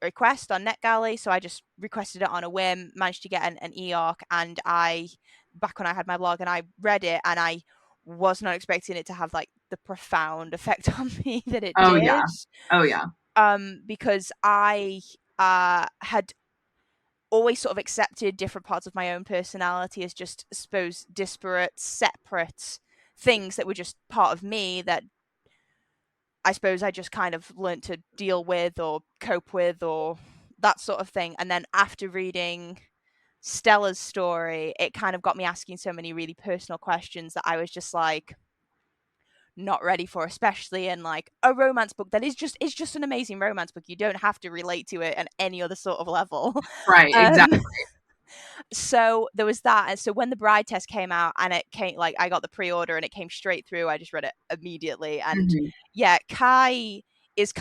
request on NetGalley, so I just requested it on a whim, managed to get an e-arc, and back when I had my blog, and I read it, and I was not expecting it to have like the profound effect on me that it did. Because I had always sort of accepted different parts of my own personality as just, I suppose, disparate, separate things that were just part of me that I suppose I just kind of learned to deal with or cope with or that sort of thing. And then after reading Stella's story, it kind of got me asking so many really personal questions that I was just like not ready for, especially in like a romance book that is just an amazing romance book. You don't have to relate to it on any other sort of level. Right, exactly. So there was that, and so when the Bride Test came out and it came, like I got the pre-order and it came straight through, I just read it immediately. And yeah, Kai is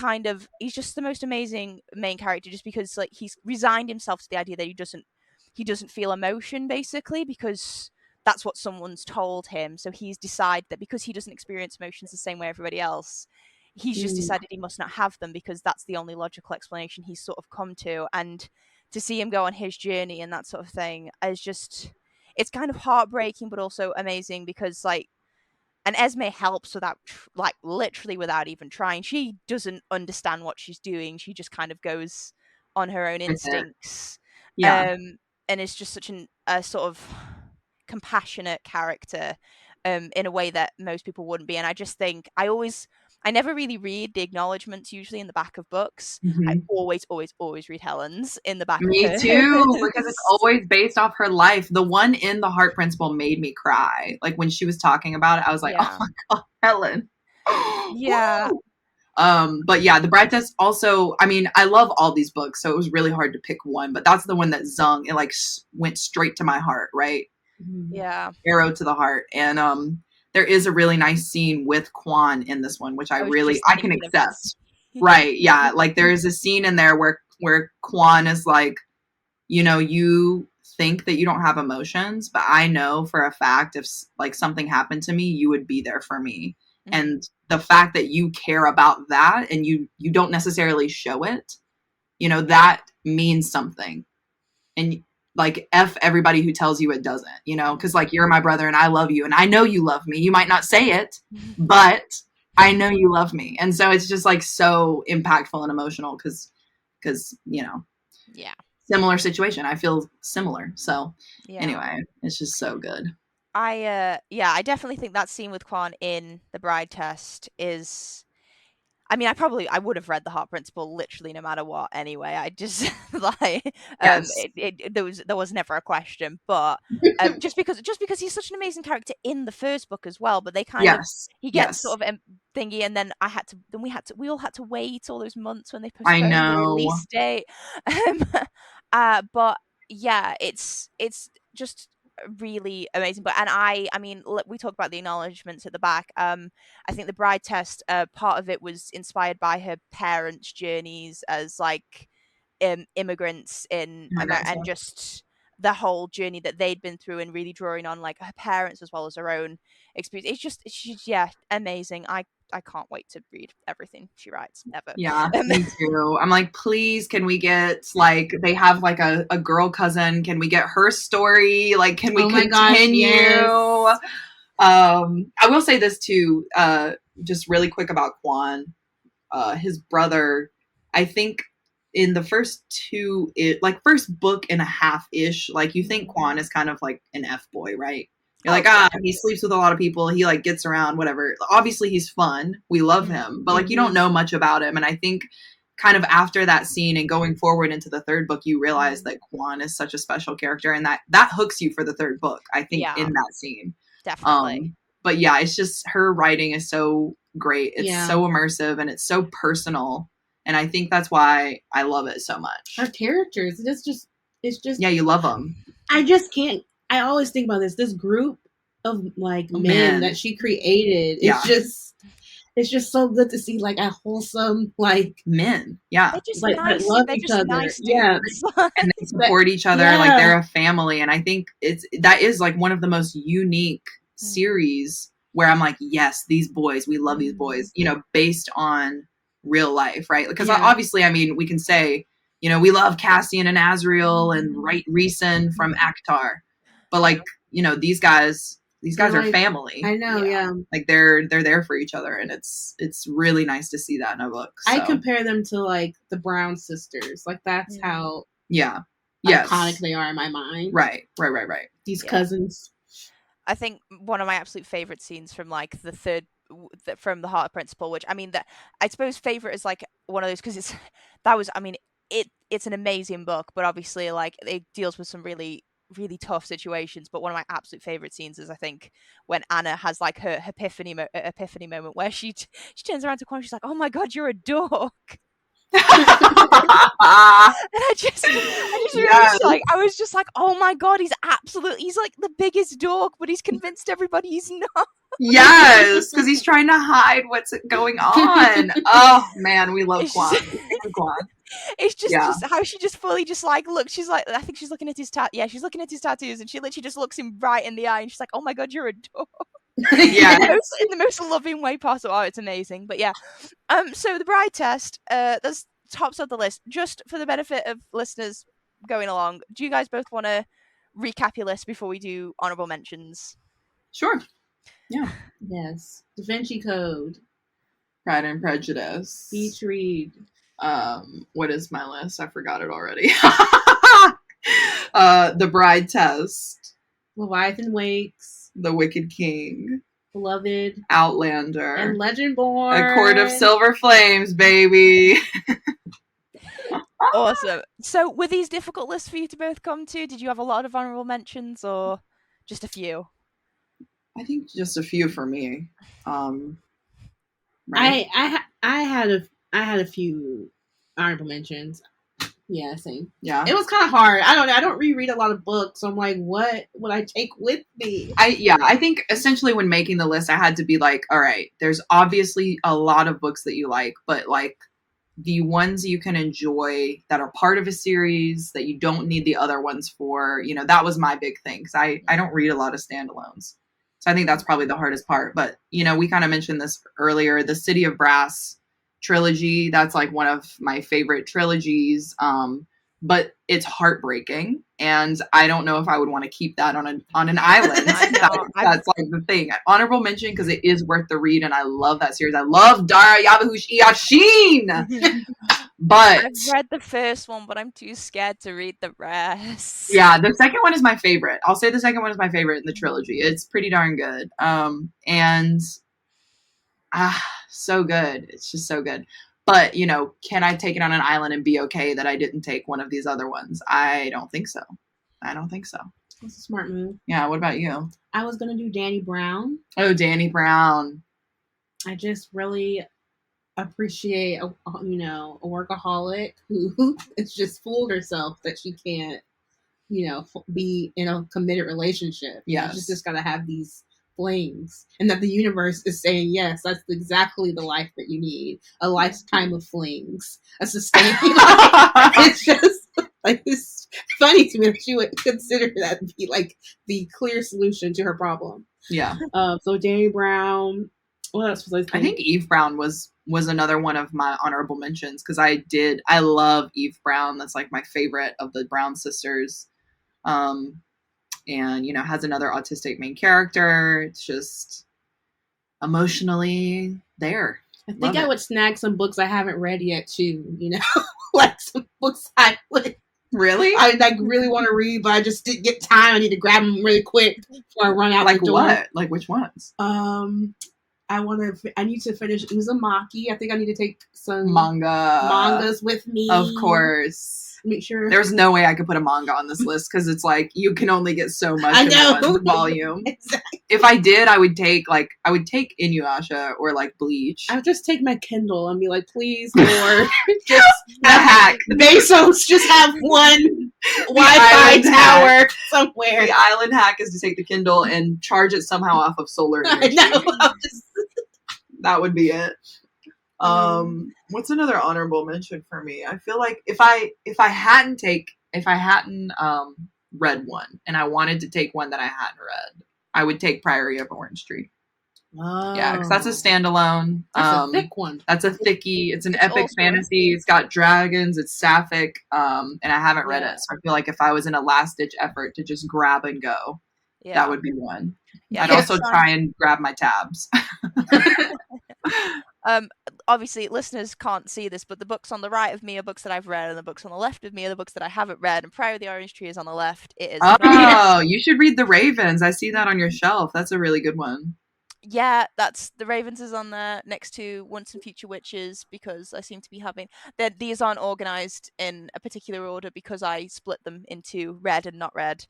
he's just the most amazing main character, just because like he's resigned himself to the idea that he doesn't feel emotion, basically, because that's what someone's told him. So he's decided that because he doesn't experience emotions the same way everybody else, he's just decided he must not have them, because that's the only logical explanation he's sort of come to. And to see him go on his journey and that sort of thing is just, it's kind of heartbreaking but also amazing, because like, and Esme helps without like literally without even trying. She doesn't understand what she's doing, she just kind of goes on her own instincts. And it's just such a sort of compassionate character in a way that most people wouldn't be. And I just think I never really read the acknowledgements usually in the back of books. I always read Helen's in the back of hers. Me too, because it's always based off her life. The one in The Heart Principle made me cry. Like when she was talking about it, I was like, oh my God, Helen. Yeah. But yeah, The Bride Test also, I mean, I love all these books, so it was really hard to pick one, but that's the one that it like went straight to my heart, right? Yeah. Arrow to the heart. And there is a really nice scene with Quan in this one, which I can accept. Right. Yeah. Like there is a scene in there where Quan is like, you think that you don't have emotions, but I know for a fact if like something happened to me, you would be there for me. And the fact that you care about that and you don't necessarily show it, that means something. And like F everybody who tells you it doesn't, because like you're my brother and I love you and I know you love me. You might not say it, but I know you love me. And so it's just like so impactful and emotional because similar situation. I feel similar. So anyway, it's just so good. I definitely think that scene with Quan in The Bride Test is, I mean, I would have read The Heart Principle literally no matter what anyway. I just like there was never a question, but just because he's such an amazing character in the first book as well. But they kind of he gets sort of thingy, and then we all had to wait all those months when they postponed the release date. But yeah, it's just really amazing. But I mean, we talk about the acknowledgements at the back. I think The Bride Test, part of it was inspired by her parents' journeys as like immigrants in America, and just the whole journey that they'd been through, and really drawing on like her parents as well as her own experience. She's amazing. I can't wait to read everything she writes ever. Yeah, me too. I'm like, please, can we get like, they have like a girl cousin. Can we get her story? Like, can we continue? Gosh, yes. I will say this too, just really quick about Quan, his brother. I think in the first first book and a half ish, like you think Quan is kind of like an F boy, right? You're he sleeps with a lot of people. He like gets around, whatever. Obviously he's fun. We love him, but like you don't know much about him. And I think kind of after that scene and going forward into the third book, you realize that Quan is such a special character, and that hooks you for the third book, I think, in that scene. Definitely. But yeah, it's just her writing is so great. It's so immersive and it's so personal. And I think that's why I love it so much. Her characters, it's just yeah, you love them. I just can't. I always think about this group of like men that she created. It's just so good to see like a wholesome like men. Yeah, they're just like nice. love they're each just other. Nice and they support each other. Like they're a family. And I think that is like one of the most unique series where I'm like, yes, these boys, we love these boys. You know, based on real life, right? Because obviously, I mean, we can say, you know, we love Cassian and Azriel and Rhys from Akhtar, but like, you know, these guys are family. I know, like they're there for each other, and it's really nice to see that in a book. So. I compare them to like the Brown sisters. Like that's how iconic they are in my mind. Right. These cousins. I think one of my absolute favorite scenes from like the third. From the Heart Principle, which I mean that I suppose favorite is like one of those because it's an amazing book, but obviously like it deals with some really really tough situations. But one of my absolute favorite scenes is I think when Anna has like her epiphany moment where she turns around to Quan, she's like, "Oh my god, you're a dork." And I was just like, oh my god, he's like the biggest dork, but he's convinced everybody he's not. Yes, because he's trying to hide what's going on. Oh man, we love Quan. It's just how she just fully just like look. She's like, I think she's looking at his she's looking at his tattoos, and she literally just looks him right in the eye, and she's like, "Oh my god, you're a dork." Yeah, in the most loving way possible. Oh, it's amazing. But yeah, so the bride test, that's tops of the list. Just for the benefit of listeners going along, do you guys both want to recap your list before we do honorable mentions? Sure. Yeah. Yes. Da Vinci Code. Pride and Prejudice. Beach Read. What is my list? I forgot it already. The Bride Test. Leviathan Wakes. The Wicked King. Beloved. Outlander. And Legendborn. A Court of Silver Flames, baby. Awesome. So were these difficult lists for you to both come to? Did you have a lot of honorable mentions or just a few? I think just a few for me. Right? I had a few honorable mentions. Yeah, same. Yeah. It was kind of hard. I don't know. I don't reread a lot of books, so I'm like, what would I take with me? I think essentially when making the list, I had to be like, all right, there's obviously a lot of books that you like, but like the ones you can enjoy that are part of a series that you don't need the other ones for, you know, that was my big thing. Because I don't read a lot of standalones. So I think that's probably the hardest part. But, you know, we kind of mentioned this earlier, the City of Brass trilogy. That's like one of my favorite trilogies. But it's heartbreaking. And I don't know if I would want to keep that on an island. That's like the thing. Honorable mention because it is worth the read. And I love that series. I love Dara Yabahush Iyashin. But I've read the first one, but I'm too scared to read the rest. Yeah, the second one is my favorite. I'll say the second one is my favorite in the trilogy. It's pretty darn good. And so good. It's just so good. But, you know, can I take it on an island and be okay that I didn't take one of these other ones? I don't think so. That's a smart move. Yeah, what about you? I was going to do Dani Brown. Oh, Dani Brown. I just really appreciate a workaholic who has just fooled herself that she can't, you know, be in a committed relationship. Yes. She's just got to have these flings, and that the universe is saying, yes, that's exactly the life that you need. A lifetime of flings. A sustaining life. It's just like, it's funny to me that she would consider that to be like the clear solution to her problem. Yeah. So Dani Brown. What else was I think Eve Brown was another one of my honorable mentions because I love Eve Brown. That's like my favorite of the Brown sisters. And, you know, has another autistic main character. It's just emotionally there. I think I would snag some books I haven't read yet too. You know, like some books I would. Really? I like really want to read, but I just didn't get time. I need to grab them really quick before I run out like the door. What? Like which ones? I need to finish Uzumaki. I think I need to take some mangas with me. Of course. Make sure. There's no way I could put a manga on this list because it's like you can only get so much in one volume. Exactly. If I did, I would take Inuyasha or like Bleach. I would just take my Kindle and be like, please, Lord, just the hack. Bezos just have one Wi-Fi tower somewhere. The island hack is to take the Kindle and charge it somehow off of solar energy. That would be it. What's another honorable mention for me? I feel like if I hadn't read one and I wanted to take one that I hadn't read, I would take Priory of Orange Tree. Oh. Yeah, because that's a standalone. That's a thick one. That's a thickie. It's an epic fantasy. It's got dragons. It's sapphic. And I haven't read it, so I feel like if I was in a last ditch effort to just grab and go, that would be one. Yeah, I'd also try and grab my tabs. Obviously listeners can't see this, but the books on the right of me are books that I've read, and the books on the left of me are the books that I haven't read, and Priory of the Orange Tree is on the left. It is you should read The Ravens. I see that on your shelf. That's a really good one. Yeah, that's The Ravens is on there next to Once and Future Witches, because I seem to be having these aren't organized in a particular order because I split them into read and not read,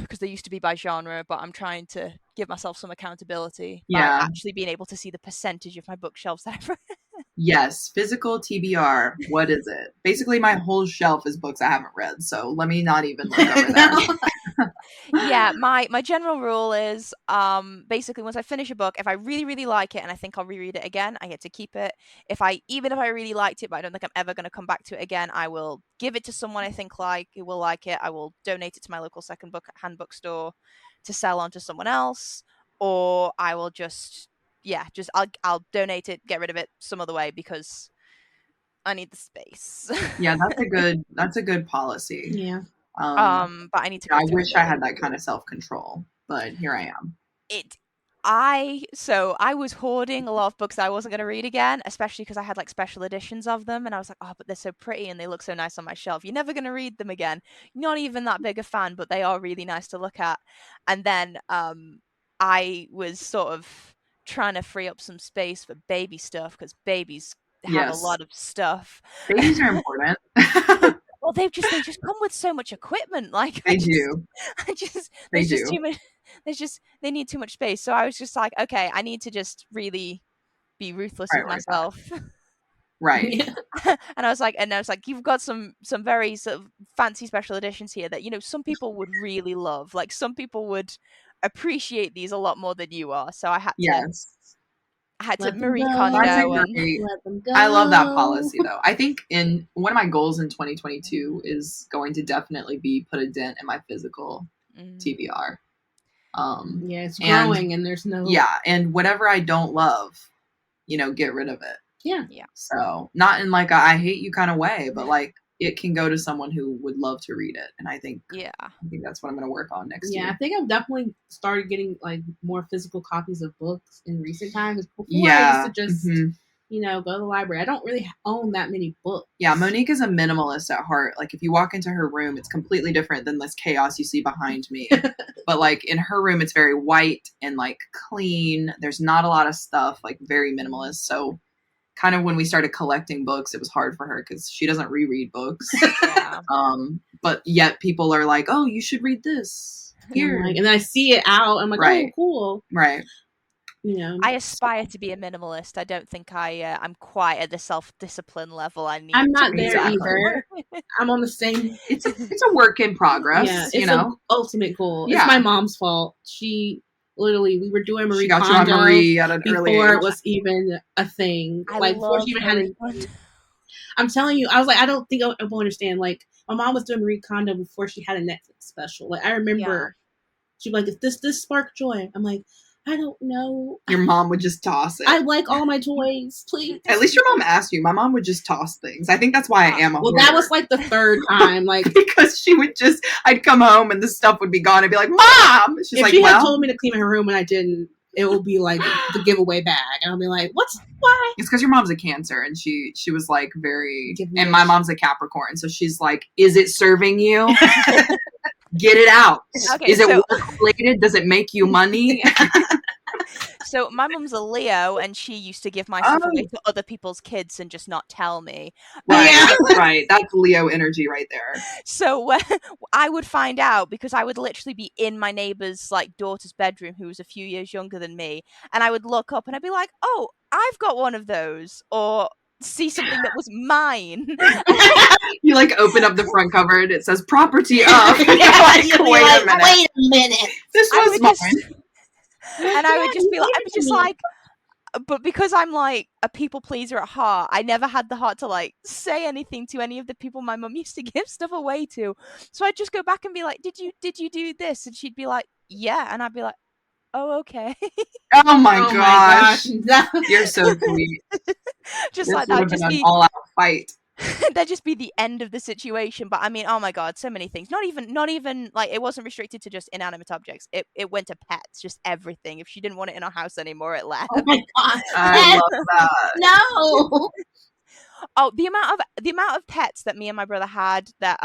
because they used to be by genre, but I'm trying to give myself some accountability by actually being able to see the percentage of my bookshelves that I've read. Yes, physical TBR. What is it? Basically, my whole shelf is books I haven't read, so let me not even look over there. Yeah, my general rule is basically once I finish a book, if I really, really like it and I think I'll reread it again, I get to keep it. Even if I really liked it, but I don't think I'm ever going to come back to it again, I will give it to someone I think who will like it. I will donate it to my local second-hand bookstore to sell on to someone else, or I will I'll donate it, get rid of it some other way because I need the space. Yeah, that's a good policy. Yeah. But I need to. I wish I had that kind of self-control, but here I am. I was hoarding a lot of books that I wasn't going to read again, especially because I had like special editions of them, and I was like, oh, but they're so pretty and they look so nice on my shelf. You're never going to read them again. You're not even that big a fan, but they are really nice to look at. And then I was sort of trying to free up some space for baby stuff because babies have a lot of stuff. Babies are important. Well, they just come with so much equipment. Like they need too much space. So I was just like, okay, I need to just really be ruthless with myself. Right. And I was like, you've got some very sort of fancy special editions here that, you know, some people would really love. Like some people would appreciate these a lot more than you are. So I had to Marie Kondo. I love that policy though. I think in one of my goals in 2022 is going to definitely be put a dent in my physical TBR. It's growing and there's no. Yeah, and whatever I don't love, get rid of it. Yeah. So not in like a I hate you kind of way, but like it can go to someone who would love to read it, and I think that's what I'm going to work on next year. I think I've definitely started getting like more physical copies of books in recent times. Before I used to just go to the library. I don't really own that many books. Yeah, Monique is a minimalist at heart. Like if you walk into her room, it's completely different than this chaos you see behind me. But like in her room, it's very white and like clean. There's not a lot of stuff, like very minimalist. So kind of when we started collecting books, it was hard for her because she doesn't reread books. But yet people are like, oh, you should read this here. And then I see it out. I'm like, oh, cool. Right. I aspire to be a minimalist. I don't think I'm quite at the self-discipline level I need. I'm not there either. I'm on the same. It's a work in progress. Yeah, it's an ultimate goal. Yeah. It's my mom's fault. She literally, we were doing Marie Kondo before it was even a thing. Before she even had it. I'm telling you, I was like, I don't think I will understand. Like my mom was doing Marie Kondo before she had a Netflix special. Like I remember, she'd be like, "If this spark joy?" I'm like, I don't know. Your mom would just toss it. I like all my toys, please. At least your mom asked you. My mom would just toss things. I think that's why I am a hoarder. That was like the third time. Like because she would I'd come home and the stuff would be gone. I'd be like, Mom! She's like, she had told me to clean her room and I didn't, it will be like the giveaway bag, and I'll be like, why? It's because your mom's a Cancer, and she was like very, and my mom's a Capricorn, so she's like, is it serving you? Get it out. Okay, is it work related? Does it make you money? So my mum's a Leo, and she used to give my stuff away to other people's kids and just not tell me. Right, right. That's Leo energy right there. So I would find out because I would literally be in my neighbor's like daughter's bedroom, who was a few years younger than me, and I would look up and I'd be like, "Oh, I've got one of those," or see something that was mine. You like open up the front cover and it says "property of." Like, wait a minute. This was mine. And I would just be like, but because I'm like a people pleaser at heart, I never had the heart to like say anything to any of the people my mum used to give stuff away to. So I'd just go back and be like, did you do this? And she'd be like, yeah. And I'd be like, oh, okay. Oh my gosh. You're so sweet. Just this like that. Just be an all-out fight. That'd just be the end of the situation. But I mean, oh my god, so many things. Not even like, it wasn't restricted to just inanimate objects. It went to pets, just everything. If she didn't want it in our house anymore, it left. Oh my god, I love that. No. Oh, the amount of pets that me and my brother had that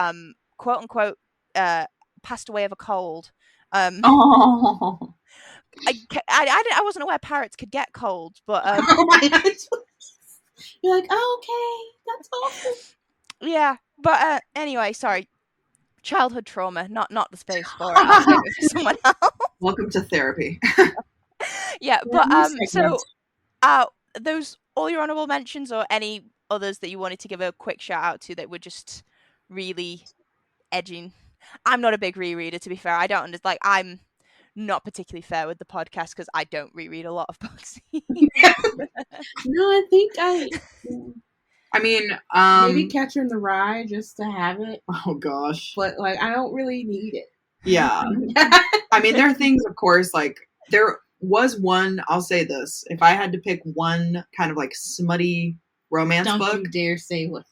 quote unquote passed away of a cold. Oh. I wasn't aware parrots could get colds, but oh my god. You're like, oh, okay, that's awful. Yeah, but anyway, sorry. Childhood trauma, not the space for it. I'll save it for someone else. Welcome to therapy. Yeah, but so those all your honorable mentions, or any others that you wanted to give a quick shout out to that were just really edging. I'm not a big rereader, to be fair. I don't understand. Like, I'm not particularly fair with the podcast because I don't reread a lot of books. No, I think I mean, maybe Catcher in the Rye just to have it. Oh gosh. But like, I don't really need it. Yeah. I mean, there are things, of course, like there was one, I'll say this. If I had to pick one kind of like smutty romance book. Don't you dare say what?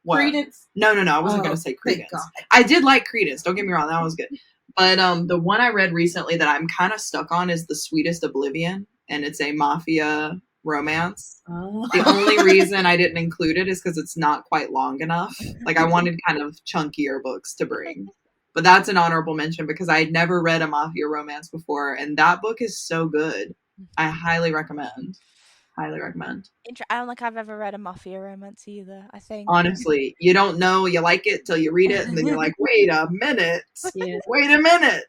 Credence? No. I wasn't going to say Credence. I did like Credence. Don't get me wrong. That was good. But the one I read recently that I'm kind of stuck on is The Sweetest Oblivion. And it's a mafia romance. Oh. The only reason I didn't include it is because it's not quite long enough. Like, I wanted kind of chunkier books to bring. But that's an honorable mention because I had never read a mafia romance before. And that book is so good. I highly recommend. Highly recommend. I don't think I've ever read a mafia romance either, I think. Honestly, you don't know you like it till you read it, and then you're like, wait a minute. Yeah. Wait a minute.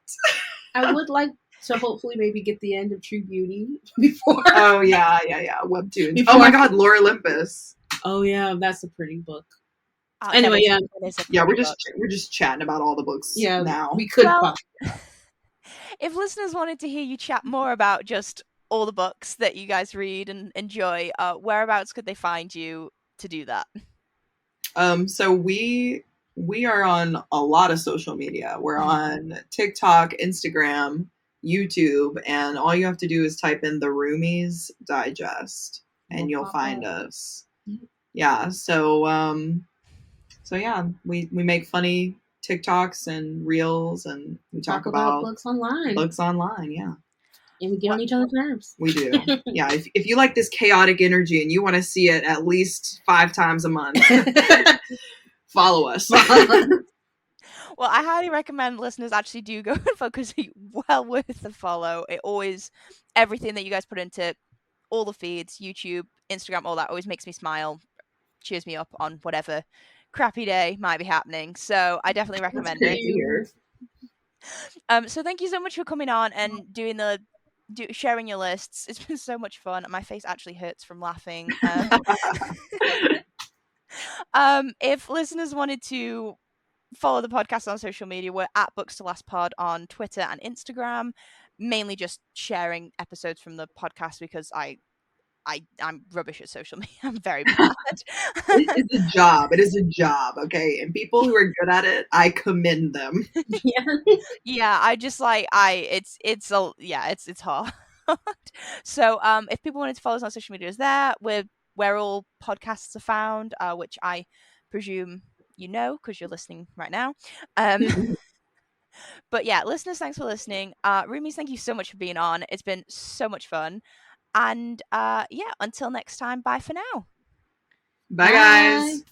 I would like to hopefully maybe get the end of True Beauty before. Oh, yeah. Webtoons. Before. Oh, my God, Lore Olympus. Oh, yeah, that's a pretty book. Anyway, yeah. Yeah, we're just chatting about all the books now. We could. If listeners wanted to hear you chat more about just all the books that you guys read and enjoy, whereabouts could they find you to do that? So we are on a lot of social media. We're on TikTok, Instagram, YouTube, and all you have to do is type in the Roomies Digest and you'll find us. Yeah. So yeah, we make funny TikToks and reels, and we talk about books online. Yeah. And we get on each other's nerves. We do. Yeah. If you like this chaotic energy and you want to see it at least 5 times a month, follow us. Well, I highly recommend listeners actually do go and focus. Well worth the follow. Everything that you guys put into all the feeds, YouTube, Instagram, all that always makes me smile, cheers me up on whatever crappy day might be happening. So I definitely recommend it. So thank you so much for coming on and sharing your lists. It's been so much fun. My face actually hurts from laughing. If listeners wanted to follow the podcast on social media, we're at Books to Last Pod on Twitter and Instagram, mainly just sharing episodes from the podcast because I'm rubbish at social media. I'm very bad. It's a job. It is a job, okay? And people who are good at it, I commend them. Yeah, I just like it's hard. So if people wanted to follow us on social media, is there where all podcasts are found, which I presume you know because you're listening right now. But yeah, listeners, thanks for listening. Roomies, thank you so much for being on. It's been so much fun. And yeah, until next time, bye for now. Bye, guys.